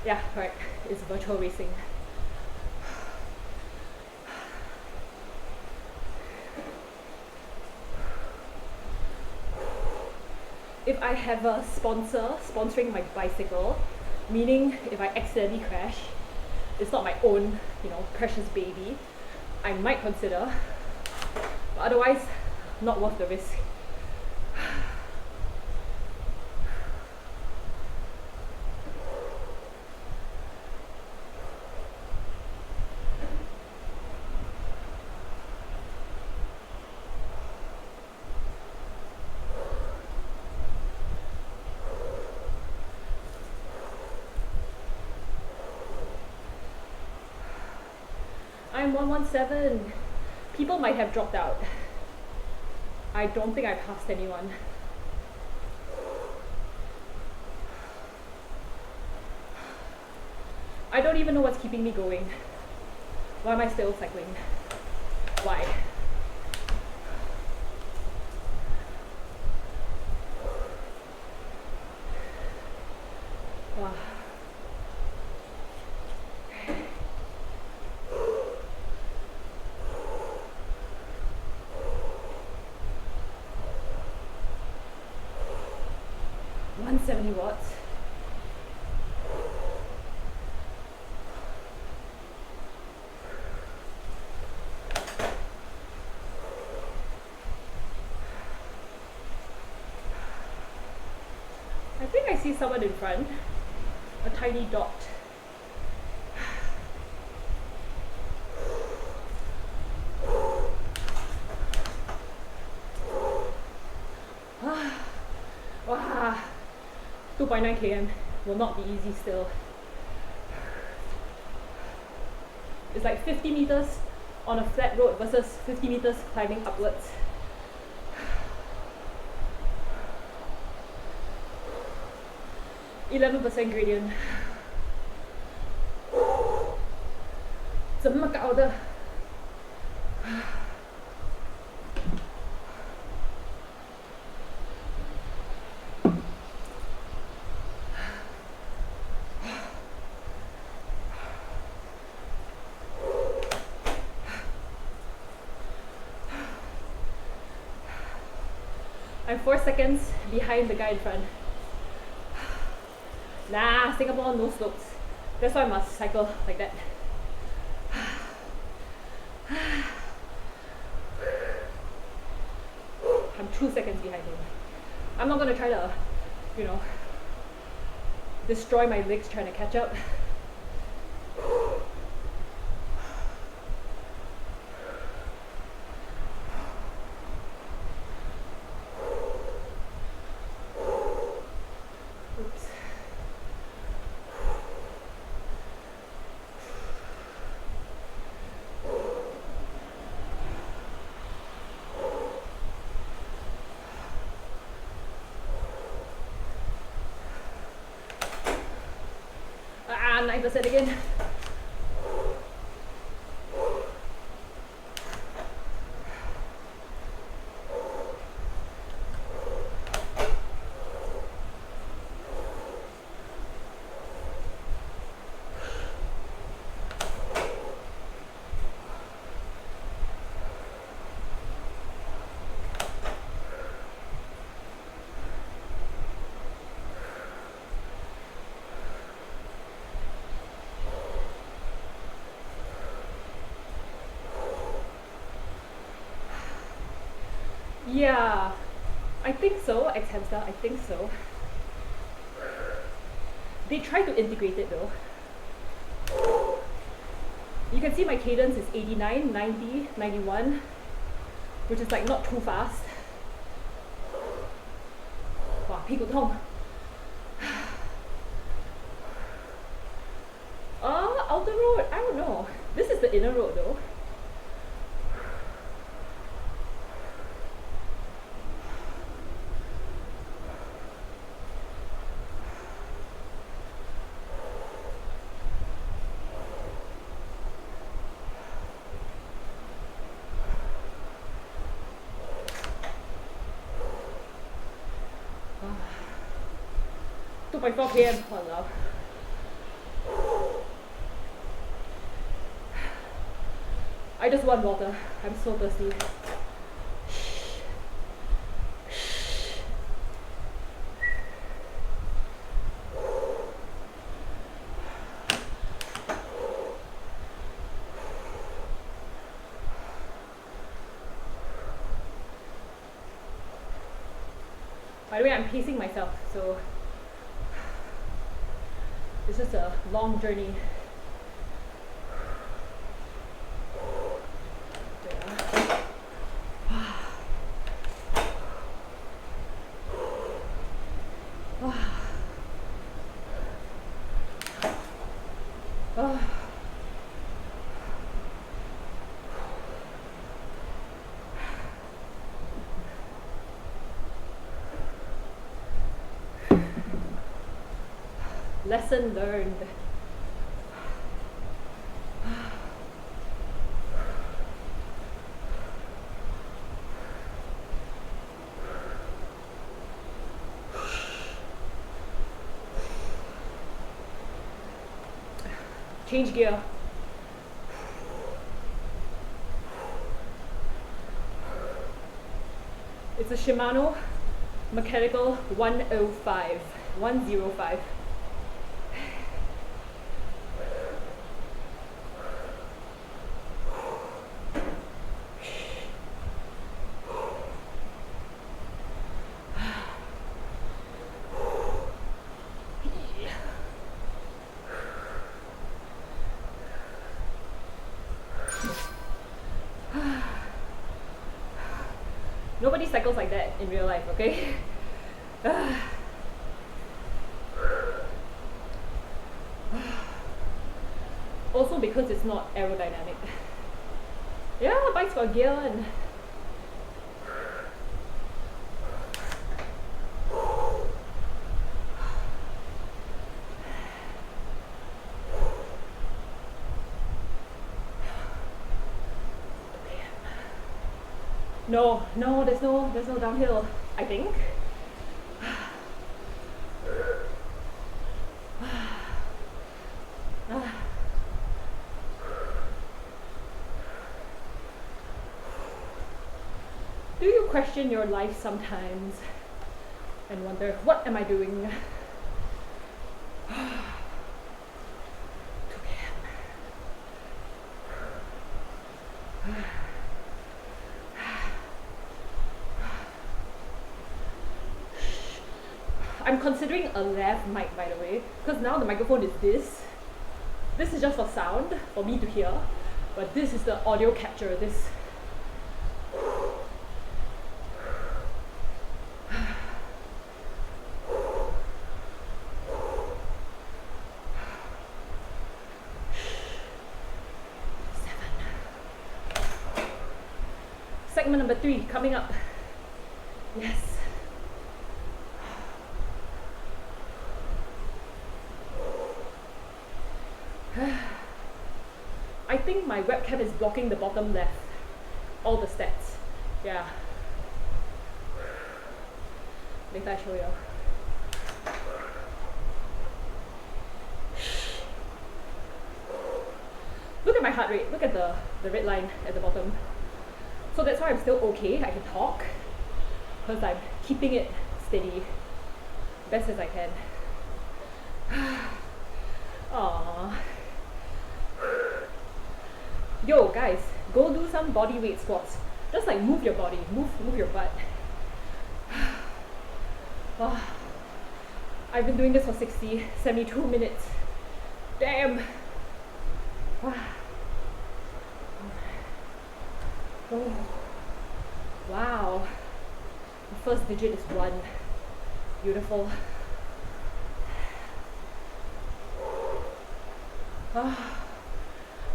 Yeah, correct. It's virtual racing. If I have a sponsor sponsoring my bicycle, meaning if I accidentally crash, it's not my own, precious baby, I might consider. But otherwise, not worth the risk. I'm 117. People might have dropped out. I don't think I passed anyone. I don't even know what's keeping me going. Why am I still cycling? Why? Wow. 170 watts. I think I see someone in front. A tiny dot. Wow. 2.9 km will not be easy still. It's like 50 meters on a flat road versus 50 meters climbing upwards. %11 gradient. 怎么搞的？I'm 4 seconds behind the guy in front. Nah, Singapore no slopes. That's why I must cycle like that. I'm 2 seconds behind him. I'm not gonna try to, you know, destroy my legs trying to catch up. Ah, 9% again. Yeah, I think so, ex-hamster, I think so. They try to integrate it though. You can see my cadence is 89, 90, 91, which is like not too fast. Wow, 屁股痛. Outer road, I don't know. This is the inner road though. By 4 p.m. Hello. I just want water. I'm so thirsty. By the way, I'm pacing myself, so it's just a long journey. Lesson learned. Change gear. It's a Shimano Mechanical 105. 105. Nobody cycles like that in real life, okay? Also because it's not aerodynamic. Yeah, bike's got gear and No, no, there's no downhill, I think. Do you question your life sometimes and wonder, what am I doing? I'm considering a lav mic, by the way, because now the microphone is this. This is just for sound, for me to hear, but this is the audio capture, this. Segment number 3 coming up. Yes. I think my webcam is blocking the bottom left. All the stats. Yeah. Later I show you. Look at my heart rate. Look at the red line at the bottom. So that's why I'm still okay. I can talk because I'm keeping it steady best as I can. Aww. Yo guys, go do some body weight squats. Just like move your body, move your butt. I've been doing this for 72 minutes. Damn. Oh. Wow. The first digit is 1. Beautiful.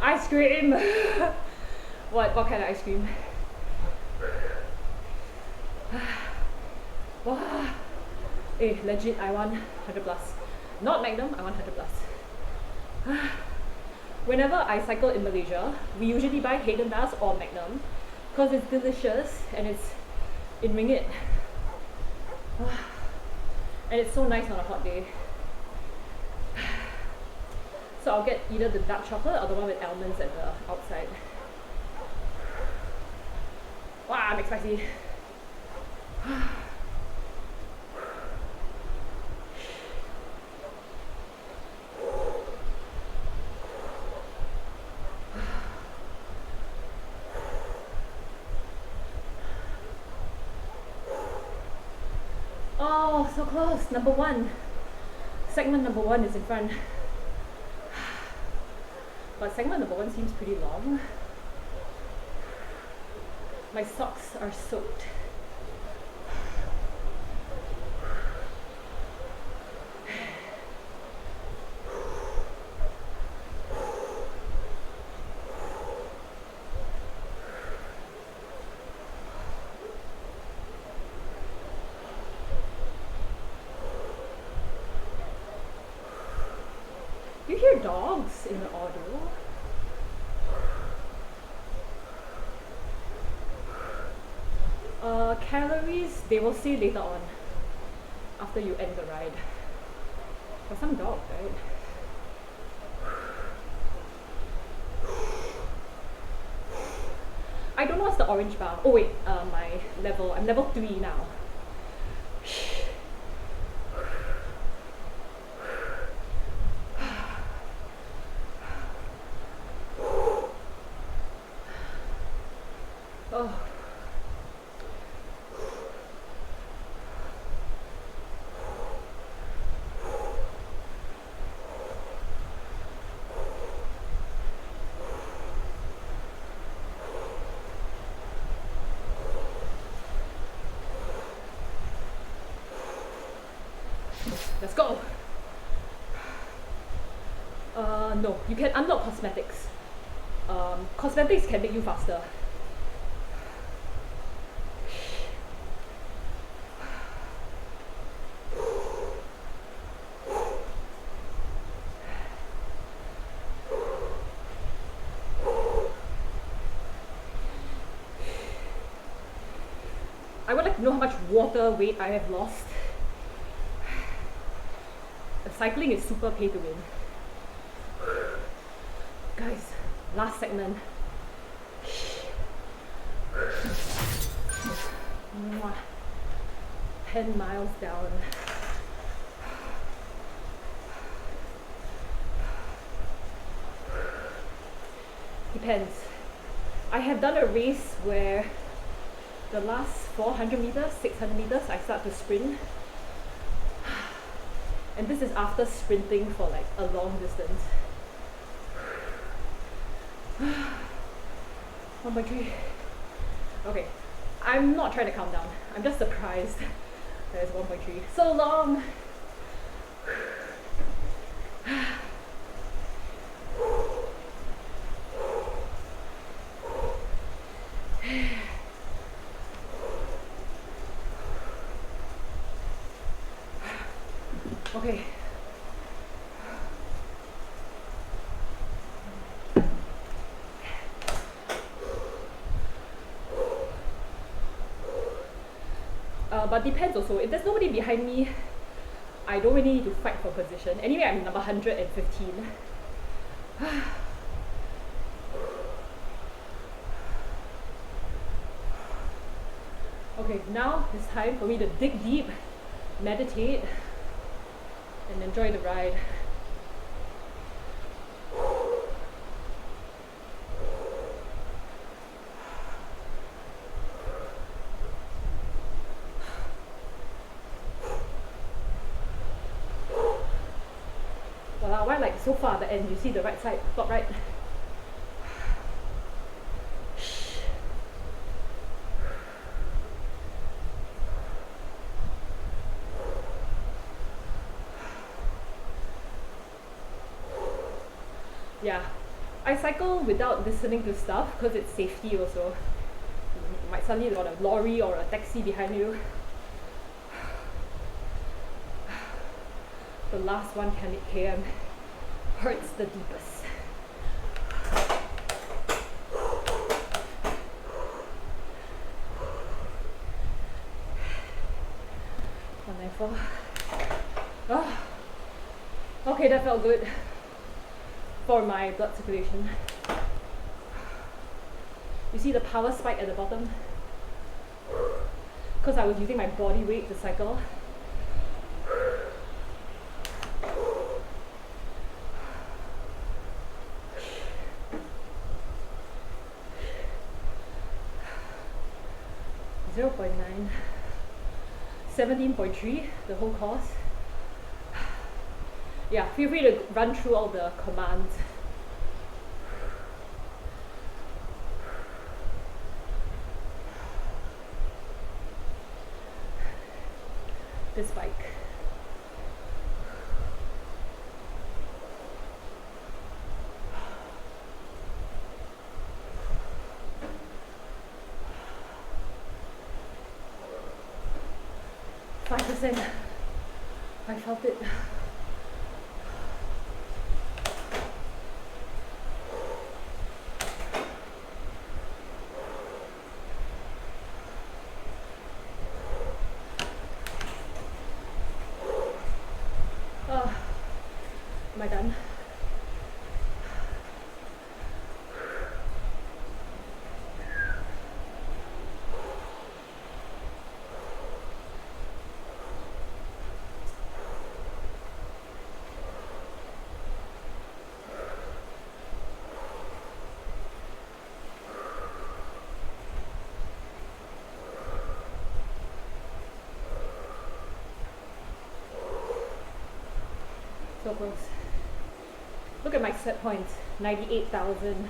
Ice cream! What kind of ice cream? Wow. Hey, legit, I want 100 plus. Not Magnum, I want 100 plus. Whenever I cycle in Malaysia, we usually buy Haagen-Dazs or Magnum because it's delicious and it's in ringgit. And it's so nice on a hot day. So I'll get either the dark chocolate or the one with almonds at the outside. Wow, McSpicy. Oh, so close. Number 1. Segment number 1 is in front. But segment number 1 seems pretty long. My socks are soaked. You hear dogs in the audio? Calories, they will say later on, after you end the ride. For some dog, right? I don't know what's the orange bar. Oh wait, my level, I'm level 3 now. Oh. Let's go. No, you can unlock cosmetics. Cosmetics can make you faster. You know how much water weight I have lost? Cycling is super pay to win. Guys, last segment. 10 miles down. Depends. I have done a race where the last 400 meters, 600 meters, I start to sprint. And this is after sprinting for like a long distance. 1.3. Okay, I'm not trying to count down. I'm just surprised that it's 1.3. So long! Okay. But depends also. If there's nobody behind me, I don't really need to fight for position. Anyway, I'm number 115. Okay, now it's time for me to dig deep, meditate, and enjoy the ride. Wow, why like so far at the end? You see the right side, top right. Yeah, I cycle without listening to stuff because it's safety also. You might suddenly got a lorry or a taxi behind you. The last 1 km hurts the deepest. Oh, okay, that felt good for my blood circulation. You see the power spike at the bottom? Because I was using my body weight to cycle. .9, 17.3 the whole course. Yeah, feel free to run through all the commands. This bike. I felt it. Oh, am I done? So close. Look at my sweat points, 98,000.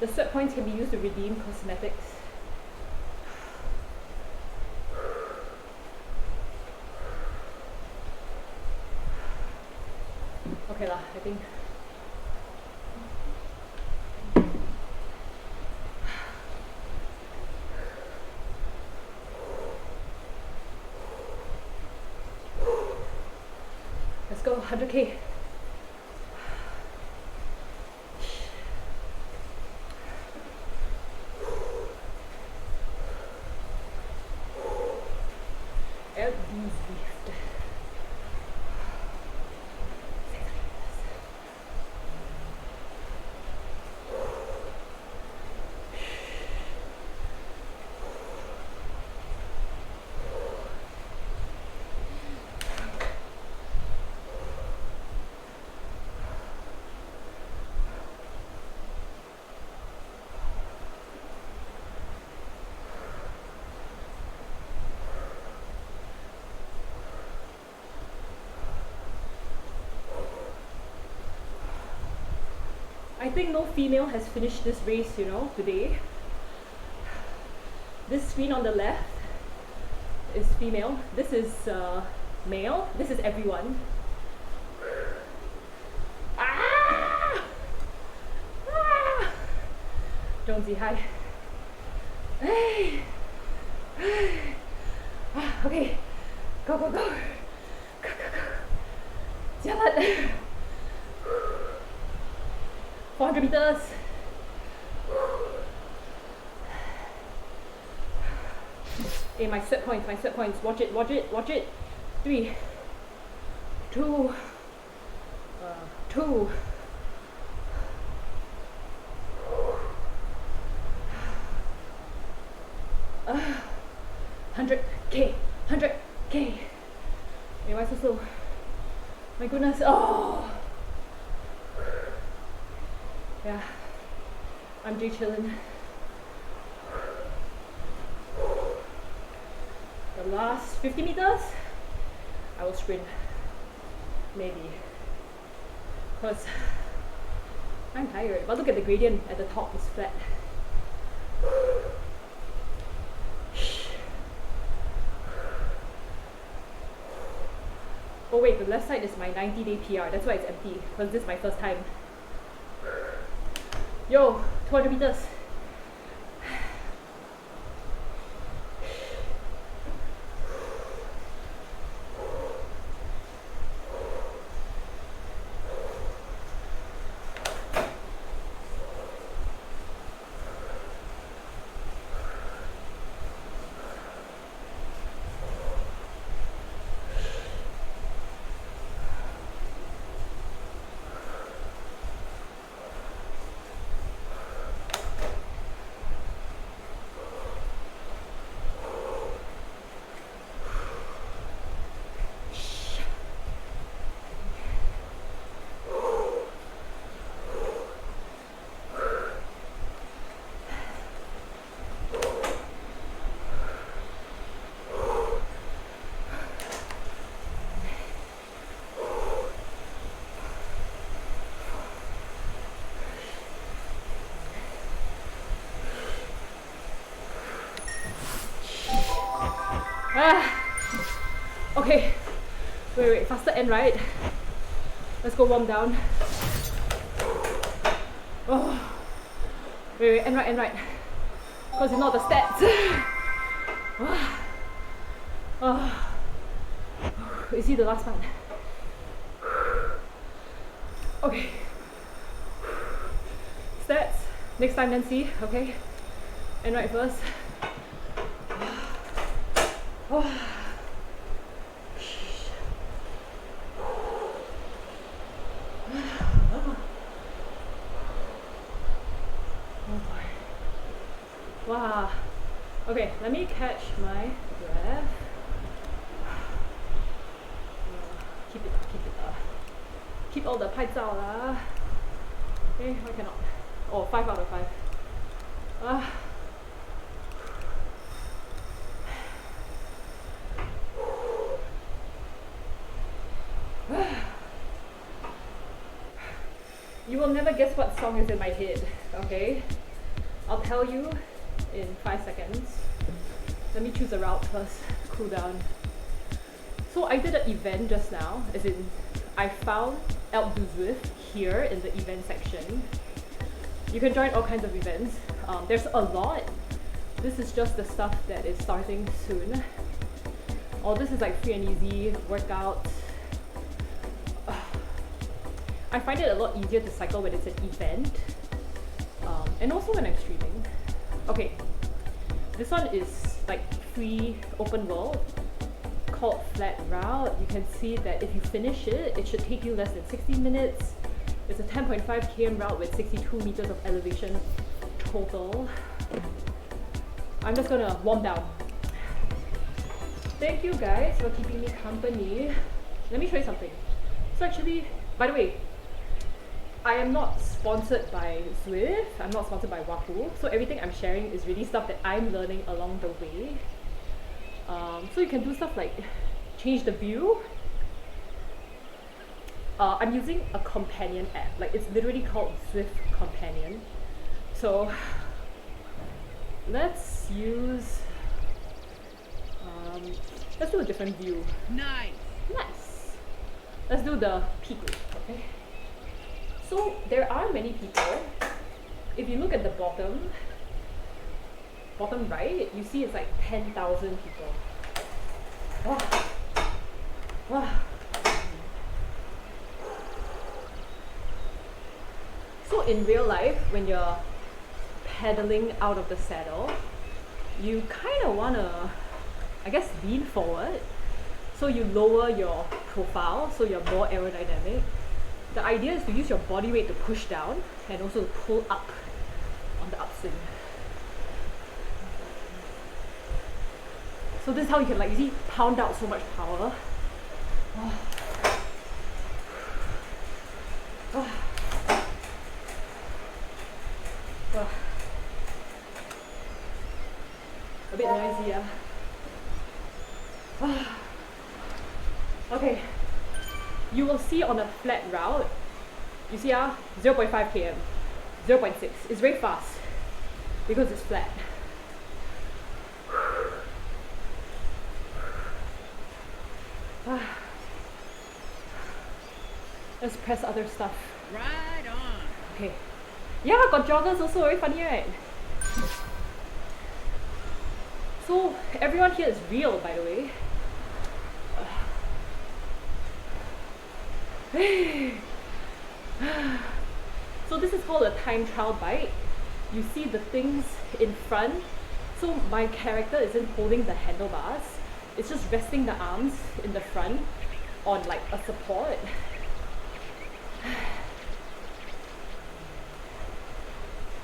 The sweat points can be used to redeem cosmetics. Okay lah, I think. Let's go, 100K. Zwift. I think no female has finished this race, you know, today. This screen on the left is female. This is male. This is everyone. Ah! Ah! Jonesy, hi. Hey! Ah, okay. Go, go, go. Go, go, go. Jalan. 400 meters. Hey, my set points, my set points. Watch it, watch it, watch it. 3, 2, 2. Uh, 100K, 100K. Hey, why so slow? My goodness, oh. Yeah, I'm Jay chillin'. The last 50 meters, I will sprint. Maybe. Because I'm tired. But look at the gradient at the top, it's flat. Oh wait, the left side is my 90-day PR. That's why it's empty. Because this is my first time. Yo, 200 meters. Okay, wait, faster end, right? Let's go warm down. Oh, wait, end right. Because it's not the stats. Oh. You see the last one? Okay. Stats, next time then see, okay? End right first. Oh. Wow. Okay, let me catch my breath. Keep it up. Keep all the 拍照 lah. Okay, why cannot? Oh, 5 out of 5. You will never guess what song is in my head, okay? I'll tell you in 5 seconds. Let me choose a route first, cool down. So I did an event just now, as in I found Alpe du Zwift here in the event section. You can join all kinds of events. There's a lot. This is just the stuff that is starting soon. All this is like free and easy workouts. I find it a lot easier to cycle when it's an event. And also when I'm streaming. Okay, this one is like free open world called flat route. You can see that if you finish it, it should take you less than 60 minutes. It's a 10.5 km route with 62 meters of elevation total. I'm just gonna warm down. Thank you guys for keeping me company. Let me show you something. So actually, by the way, I am not sponsored by Zwift, I'm not sponsored by Wahoo, so everything I'm sharing is really stuff that I'm learning along the way. So you can do stuff like change the view. I'm using a companion app, like it's literally called Zwift Companion. So let's use, let's do a different view. Nice. Nice. Let's do the peak, okay? So there are many people. If you look at the bottom right, you see it's like 10,000 people. Wow. Wow. So in real life, when you're pedaling out of the saddle, you kind of want to, I guess, lean forward. So you lower your profile, so you're more aerodynamic. The idea is to use your body weight to push down and also to pull up on the upswing. So this is how you can, like, you see, pound out so much power. Oh. Oh. Oh. A bit noisy, yeah. Oh. Okay. You will see on a flat route, you see 0.5 km, 0.6. It's very fast because it's flat. Let's press other stuff. Right on. Okay. Yeah, got joggers also, very funny, right? So everyone here is real, by the way. So this is called a time trial bike. You see the things in front. So my character isn't holding the handlebars. It's just resting the arms in the front on like a support.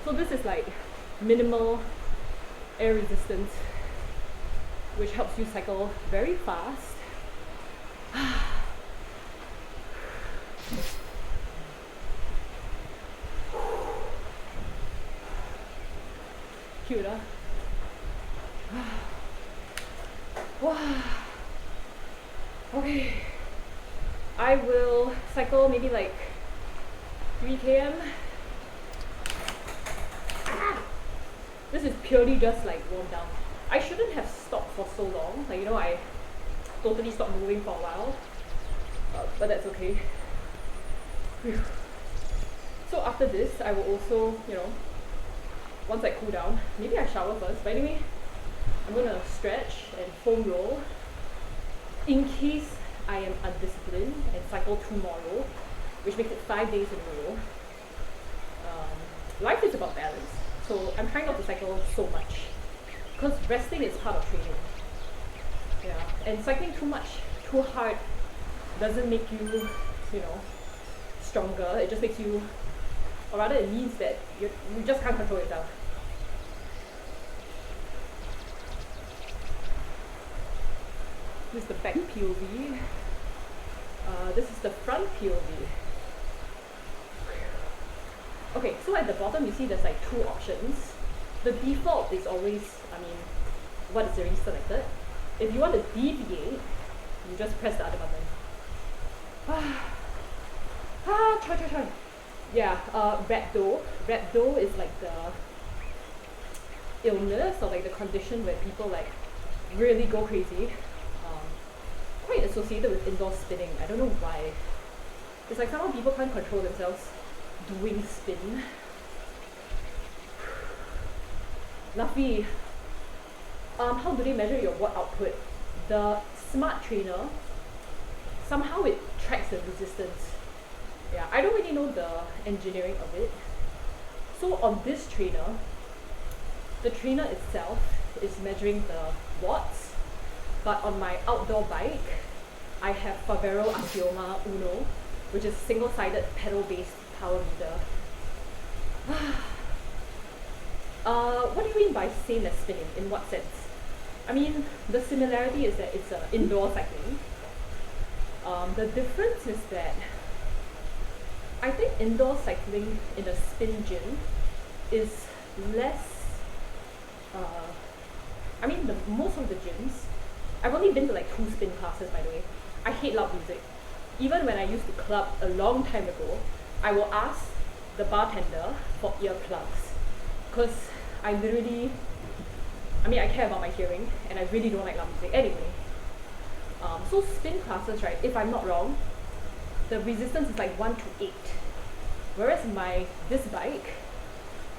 So this is like minimal air resistance, which helps you cycle very fast. Cute, huh? Wow. Okay. I will cycle maybe like 3 km. This is purely just like warm down. I shouldn't have stopped for so long. Like, you know, I totally stopped moving for a while. But that's okay. Whew. So after this, I will also, you know, once I cool down, maybe I shower first. But anyway, I'm gonna stretch and foam roll in case I am undisciplined and cycle tomorrow, which makes it 5 days in a row. Life is about balance, so I'm trying not to cycle so much because resting is part of training. Yeah, and cycling too much, too hard doesn't make you, you know, stronger. It just makes you, or rather it means that you just can't control yourself. This is the back POV. This is the front POV. Okay, so at the bottom you see there's like 2 options. The default is always, I mean, what is already selected. If you want to deviate, you just press the other button. Try. Yeah, rhabdo. Rhabdo is like the illness or like the condition where people like really go crazy. Quite associated with indoor spinning. I don't know why. It's like somehow people can't control themselves doing spin. Luffy, how do they measure your watt output? The smart trainer, somehow it tracks the resistance. Yeah, I don't really know the engineering of it. So on this trainer, the trainer itself is measuring the watts, But on my outdoor bike, I have Favero Axioma Uno, which is single-sided pedal-based power meter. What do you mean by same as spinning? In what sense? I mean, the similarity is that it's indoor cycling. The difference is that I think indoor cycling in a spin gym is less. I mean, most of the gyms. I've only been to like 2 spin classes, by the way. I hate loud music. Even when I used to club a long time ago, I will ask the bartender for earplugs, because I literally, I mean, I care about my hearing, and I really don't like loud music anyway. So spin classes, right, if I'm not wrong, the resistance is like 1 to 8. Whereas this bike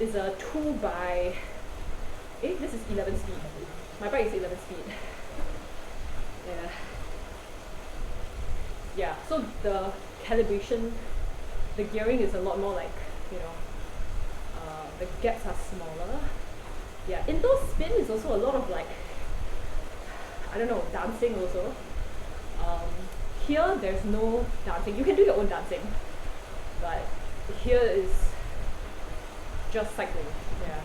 is a 2 by, this is 11 speed. My bike is 11 speed. Yeah. Yeah, so the calibration, the gearing is a lot more like, you know, the gaps are smaller. Yeah, indoor spin is also a lot of like, I don't know, dancing also. Here there's no dancing. You can do your own dancing, but here is just cycling. Yeah.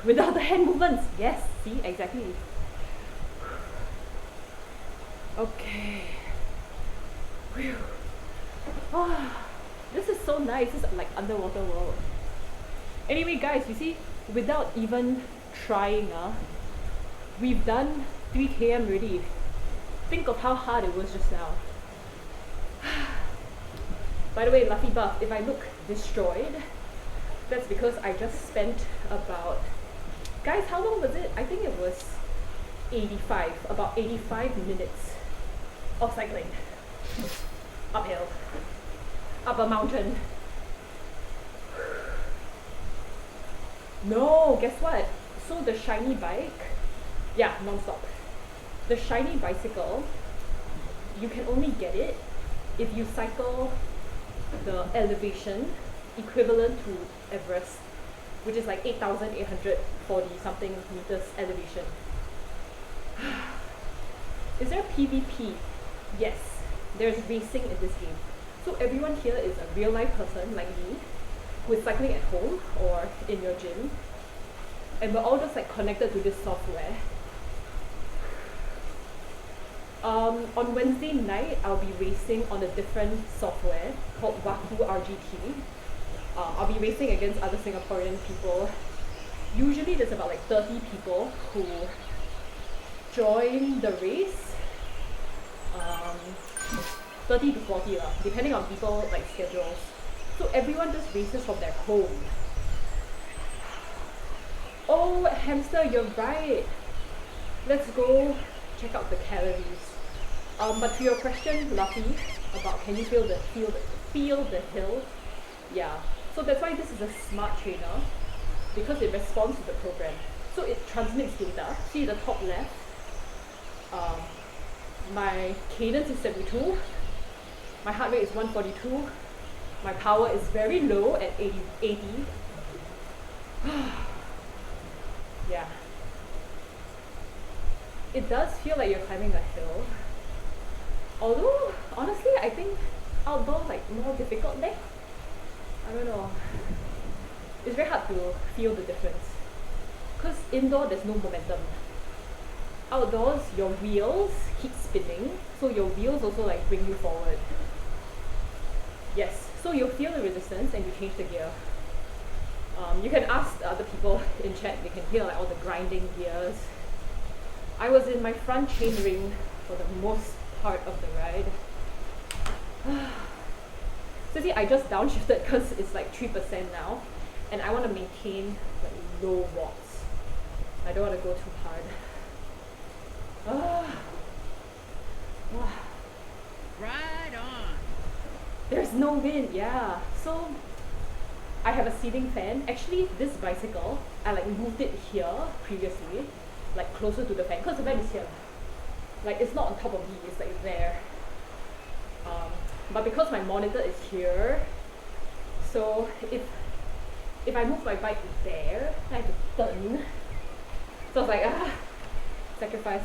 Without the hand movements. Yes, see, exactly. Okay. Whew. Oh, this is so nice. This is like underwater world. Anyway, guys, you see, without even trying, we've done 3 km already. Think of how hard it was just now. By the way, Luffy Buff, if I look destroyed, that's because I just spent about, guys, how long was it? I think it was about 85 minutes of cycling. Uphill. Up a mountain. No, guess what? So the shiny bike, yeah, non-stop. The shiny bicycle, you can only get it if you cycle the elevation equivalent to Everest, which is like 8,840 something meters elevation. Is there PvP? Yes, there's racing in this game. So everyone here is a real life person like me, who is cycling at home or in your gym, and we're all just like connected to this software. On Wednesday night, I'll be racing on a different software called Waku RGT. I'll be racing against other Singaporean people. Usually there's about like 30 people who join the race. 30 to 40 depending on people like schedules. So everyone just races from their home. Oh, hamster, you're right. Let's go check out the calories. But to your question, Luffy, about can you feel the hill? Yeah. So that's why this is a smart trainer, because it responds to the program. So it transmits data. See the top left. My cadence is 72. My heart rate is 142. My power is very low at 80. Yeah. It does feel like you're climbing a hill. Although, honestly, I think outdoor like more difficult there. I don't know. It's very hard to feel the difference. Because indoor there's no momentum. Outdoors, your wheels keep spinning, so your wheels also like bring you forward. Yes, so you'll feel the resistance and you change the gear. You can ask the other people in chat, they can hear like all the grinding gears. I was in my front chain ring for the most part of the ride. So see, I just downshifted because it's like 3% now, and I want to maintain like low watts. I don't want to go too hard. Right on. There's no wind, yeah. So I have a ceiling fan. Actually, this bicycle, I like moved it here previously, like closer to the fan, because the fan is here. Like it's not on top of me, it's like there. But because my monitor is here, so if I move my bike there, I have to turn. So I was like, sacrifice.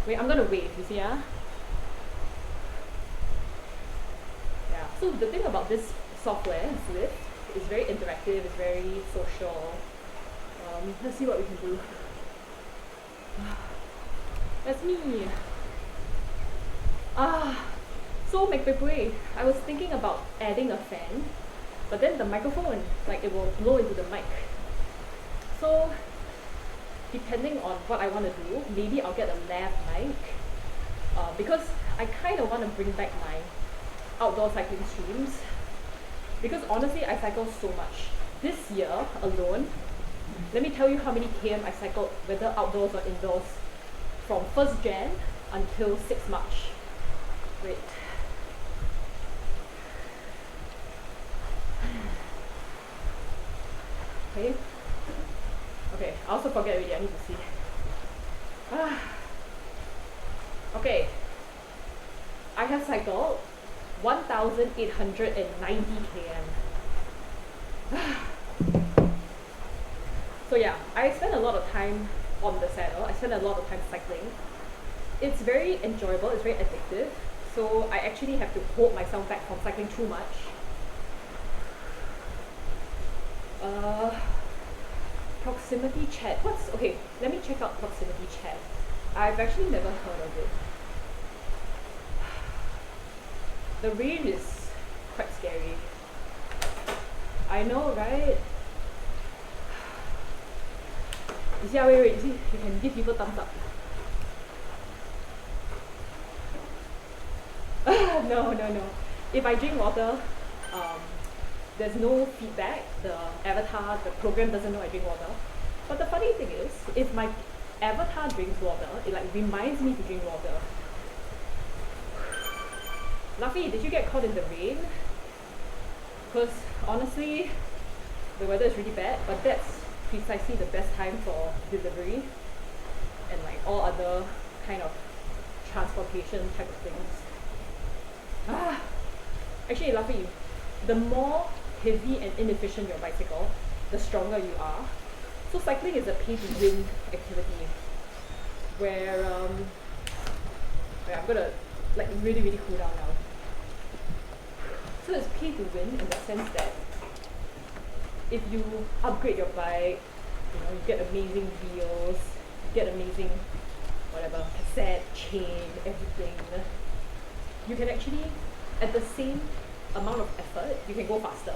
Wait, I'm gonna wave, you see, yeah? Yeah, so the thing about this software, Zwift, is very interactive, it's very social. Let's see what we can do. That's me. So McPepue, I was thinking about adding a fan, but then the microphone, like it will blow into the mic. So depending on what I want to do, maybe I'll get a lav mic, because I kind of want to bring back my outdoor cycling streams, because honestly I cycle so much. This year alone, let me tell you how many km I cycled, whether outdoors or indoors, from 1st Jan until 6 March. Wait. Okay. Okay, I also forget already, I need to see. Okay. I have cycled 1,890 km. So yeah, I spend a lot of time on the saddle, I spend a lot of time cycling. It's very enjoyable, it's very addictive, so I actually have to hold myself back from cycling too much. Proximity chat. Okay, let me check out proximity chat. I've actually never heard of it. The rain is quite scary. I know, right? You see, wait, you see, you can give people thumbs up. No. If I drink water, there's no feedback. The avatar, the program doesn't know I drink water. But the funny thing is, if my avatar drinks water, it like reminds me to drink water. Luffy, did you get caught in the rain? Because honestly, the weather is really bad, but that's precisely the best time for delivery and like all other kind of transportation type of things. Actually, Luffy, the more heavy and inefficient your bicycle, the stronger you are. So cycling is a pay-to-win activity where I'm gonna like really cool down now. So it's pay-to-win in the sense that if you upgrade your bike, you get amazing wheels, you get amazing whatever, cassette, chain, everything. You can actually, at the same amount of effort, you can go faster.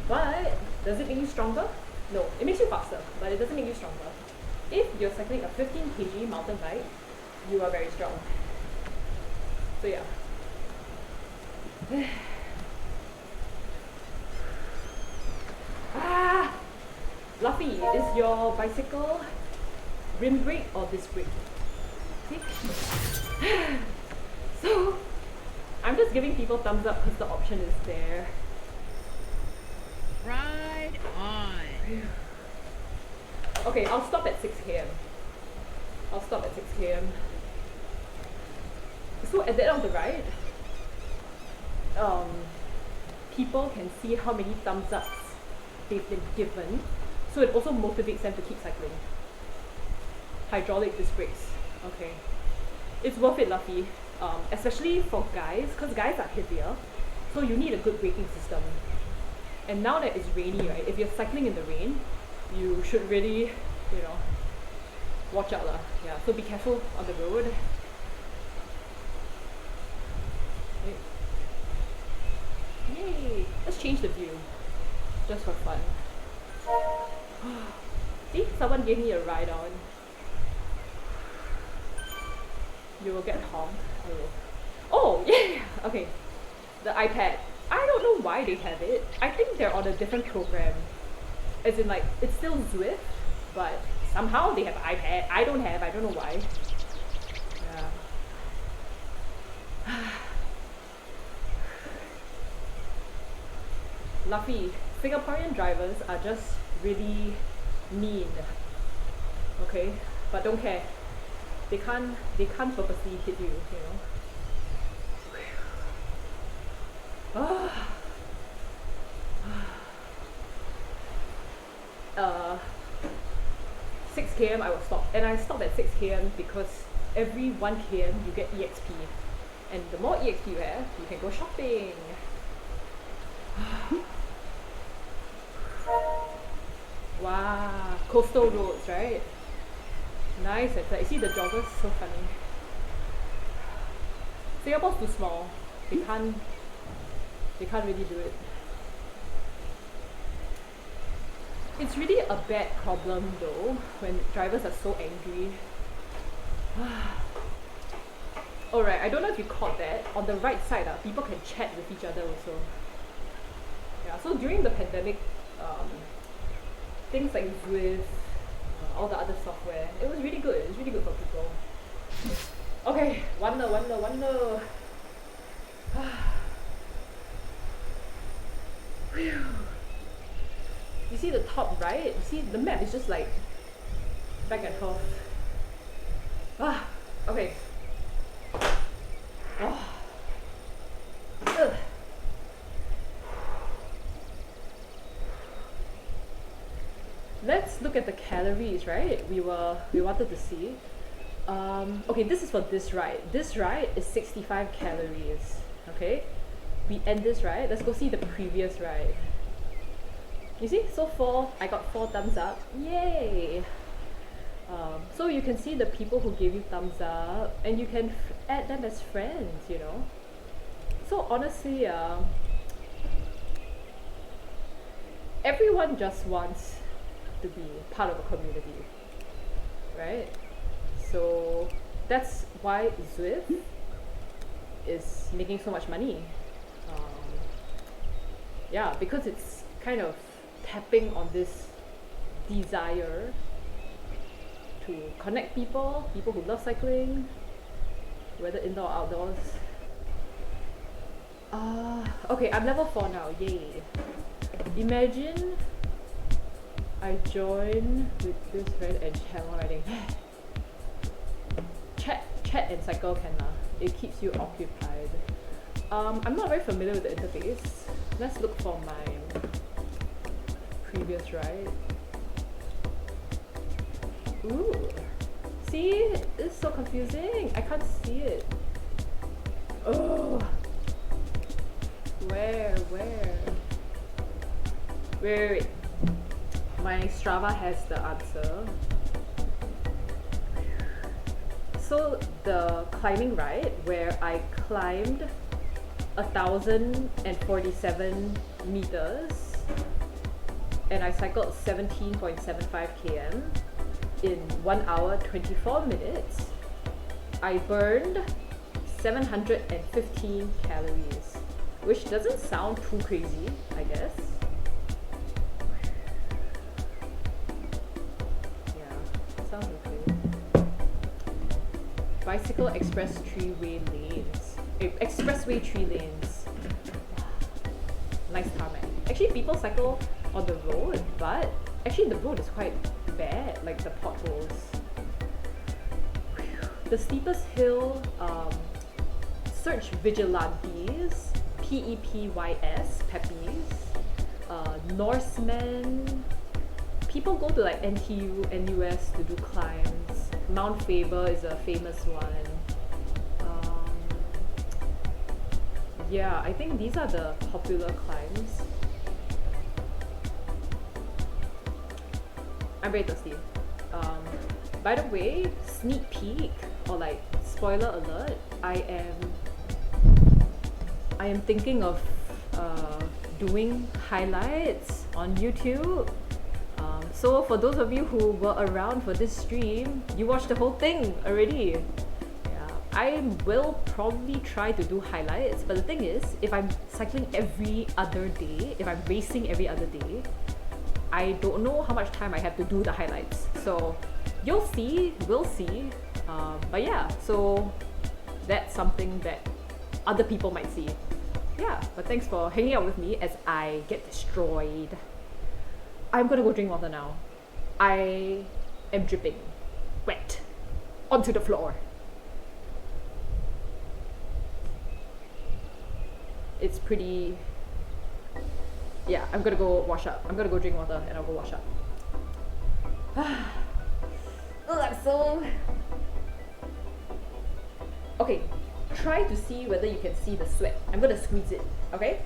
But does it make you stronger? No, it makes you faster, but it doesn't make you stronger. If you're cycling a 15 kg mountain bike, you are very strong. So yeah. Luffy, is your bicycle rim brake or disc brake? See? So, I'm just giving people thumbs up because the option is there. Ride on. Okay, I'll stop at 6 km. I'll stop at 6 km. So at the end of the ride, people can see how many thumbs ups they've been given. So it also motivates them to keep cycling. Hydraulic disc brakes. Okay. It's worth it, Luffy. Especially for guys, because guys are heavier. So you need a good braking system. And now that it's rainy, right, if you're cycling in the rain, you should really, watch out lah. Yeah, so be careful on the road. Yay! Let's change the view, just for fun. See, someone gave me a ride on. You will get honked. Oh, yeah! Okay, the iPad. I don't know why they have it. I think they're on a different program. As in like, it's still Zwift, but somehow they have an iPad. I don't know why. Yeah. Luffy, Singaporean drivers are just really mean. Okay? But don't care. They can't purposely hit you, uh, 6 km I will stop, and I stopped at 6 km because every 1 km you get EXP. And the more EXP you have, you can go shopping. Wow, coastal roads, right? Nice. It's like, see the joggers, so funny. Singapore's too small. They can't really do it. It's really a bad problem though when drivers are so angry. Alright, I don't know if you caught that. On the right side, people can chat with each other also. Yeah, so during the pandemic, things like Zwift, all the other software, it was really good. It was really good for people. Okay, wonder. Whew. You see the top right? You see the map is just like back and forth. Okay. Ugh. Let's look at the calories, right? We wanted to see. Okay, this is for this ride. This ride is 65 calories. Okay, we end this ride. Let's go see the previous ride. You see, so I got 4 thumbs up. Yay! So you can see the people who gave you thumbs up, and you can add them as friends. You know. So honestly, everyone just wants to be part of a community, right? So that's why Zwift is making so much money. Yeah, because it's kind of tapping on this desire to connect people who love cycling, whether indoor or outdoors. Okay, I'm level 4 now, yay. Imagine I join with this friend and chat while riding. Chat and cycle can it keeps you occupied. I'm not very familiar with the interface. Let's look for my previous ride. Ooh, see, it's so confusing. I can't see it. Oh, where? Wait. My Strava has the answer. So the climbing ride where I climbed 1,047 meters and I cycled 17.75 km in 1 hour 24 minutes, I burned 715 calories, which doesn't sound too crazy, I guess. Bicycle express 3-way lanes. Expressway 3 lanes. Nice tarmac. Actually, people cycle on the road, but actually the road is quite bad, like the potholes. The steepest hill, search Vigilantes, P-E-P-Y-S, Peppies, Norsemen. People go to like NTU, NUS to do climbs. Mount Faber is a famous one. Yeah, I think these are the popular climbs. I'm very thirsty. By the way, sneak peek or like spoiler alert, I am thinking of doing highlights on YouTube. So for those of you who were around for this stream, you watched the whole thing already. Yeah, I will probably try to do highlights, but the thing is, if I'm cycling every other day, if I'm racing every other day, I don't know how much time I have to do the highlights. So you'll see, we'll see. But yeah, so that's something that other people might see. Yeah, but thanks for hanging out with me as I get destroyed. I'm gonna go drink water now. I am dripping wet onto the floor. It's pretty... Yeah, I'm gonna go wash up. I'm gonna go drink water and I'll go wash up. Oh, I'm so... Okay, try to see whether you can see the sweat. I'm gonna squeeze it, okay?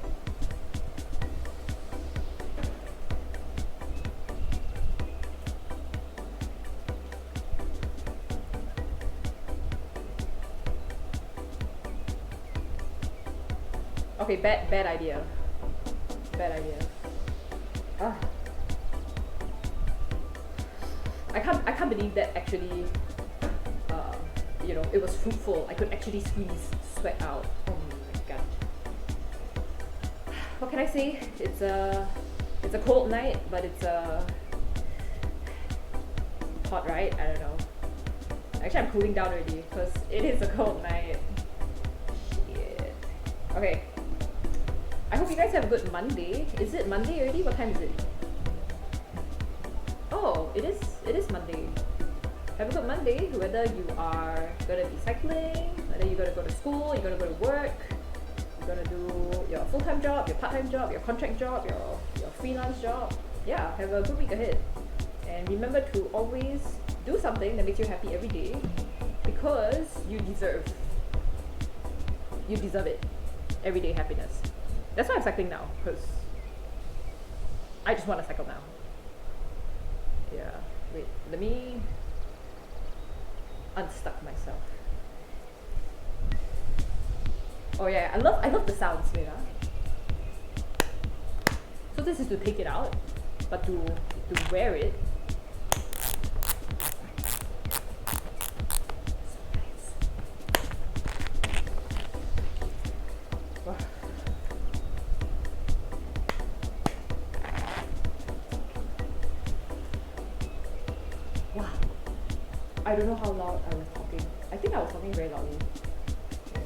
Okay, bad idea. Bad idea. Ah. I can't believe that actually, you know, it was fruitful. I could actually squeeze sweat out. Oh my god. What can I say? It's a cold night, but it's hot, right? I don't know. Actually, I'm cooling down already because it is a cold night. Shit. Okay. I hope you guys have a good Monday. Is it Monday already? What time is it? Oh, it is Monday. Have a good Monday, whether you are gonna be cycling, whether you're gonna go to school, you're gonna go to work, you're gonna do your full-time job, your part-time job, your contract job, your freelance job. Yeah, have a good week ahead. And remember to always do something that makes you happy every day, because you deserve it. Everyday happiness. That's why I'm cycling now, because I just want to cycle now. Yeah, wait, let me unstuck myself. Oh yeah, I love the sounds, you know. So this is to take it out, but to wear it. Wow. Wow. I don't know how loud I was talking. I think I was talking very loudly. Yeah.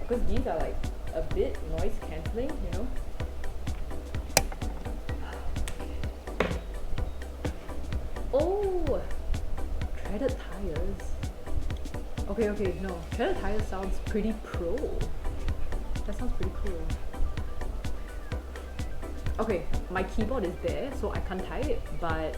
Because these are like a bit noise cancelling, you know. Oh, treaded tires. Okay, no. Treaded tires sounds pretty pro. That sounds pretty cool. Okay, my keyboard is there, so I can't type, but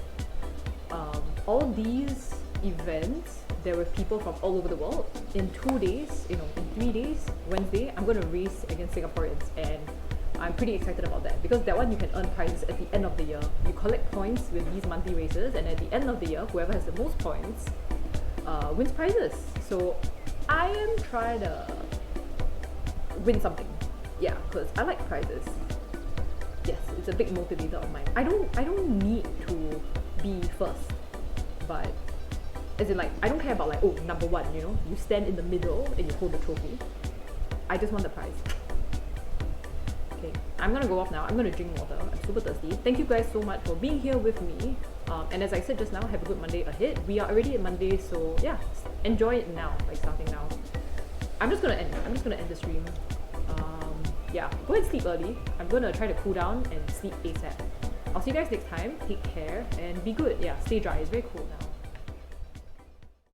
all these events, there were people from all over the world. In 2 days, you know, in 3 days, Wednesday, I'm gonna race against Singaporeans, and I'm pretty excited about that, because that one you can earn prizes at the end of the year. You collect points with these monthly races, and at the end of the year, whoever has the most points wins prizes. So I am trying to win something. Yeah, because I like prizes. Yes, it's a big motivator of mine. I don't need to be first, but as in, like, I don't care about like, oh, number one, you know, you stand in the middle and you hold the trophy. I just want the prize. Okay, I'm gonna go off now. I'm gonna drink water. I'm super thirsty. Thank you guys so much for being here with me. And as I said just now, have a good Monday ahead. We are already at Monday, so yeah, enjoy it now, like starting now. I'm just gonna end the stream. Yeah, go and sleep early. I'm gonna try to cool down and sleep ASAP. I'll see you guys next time. Take care and be good. Yeah, stay dry. It's very cold now.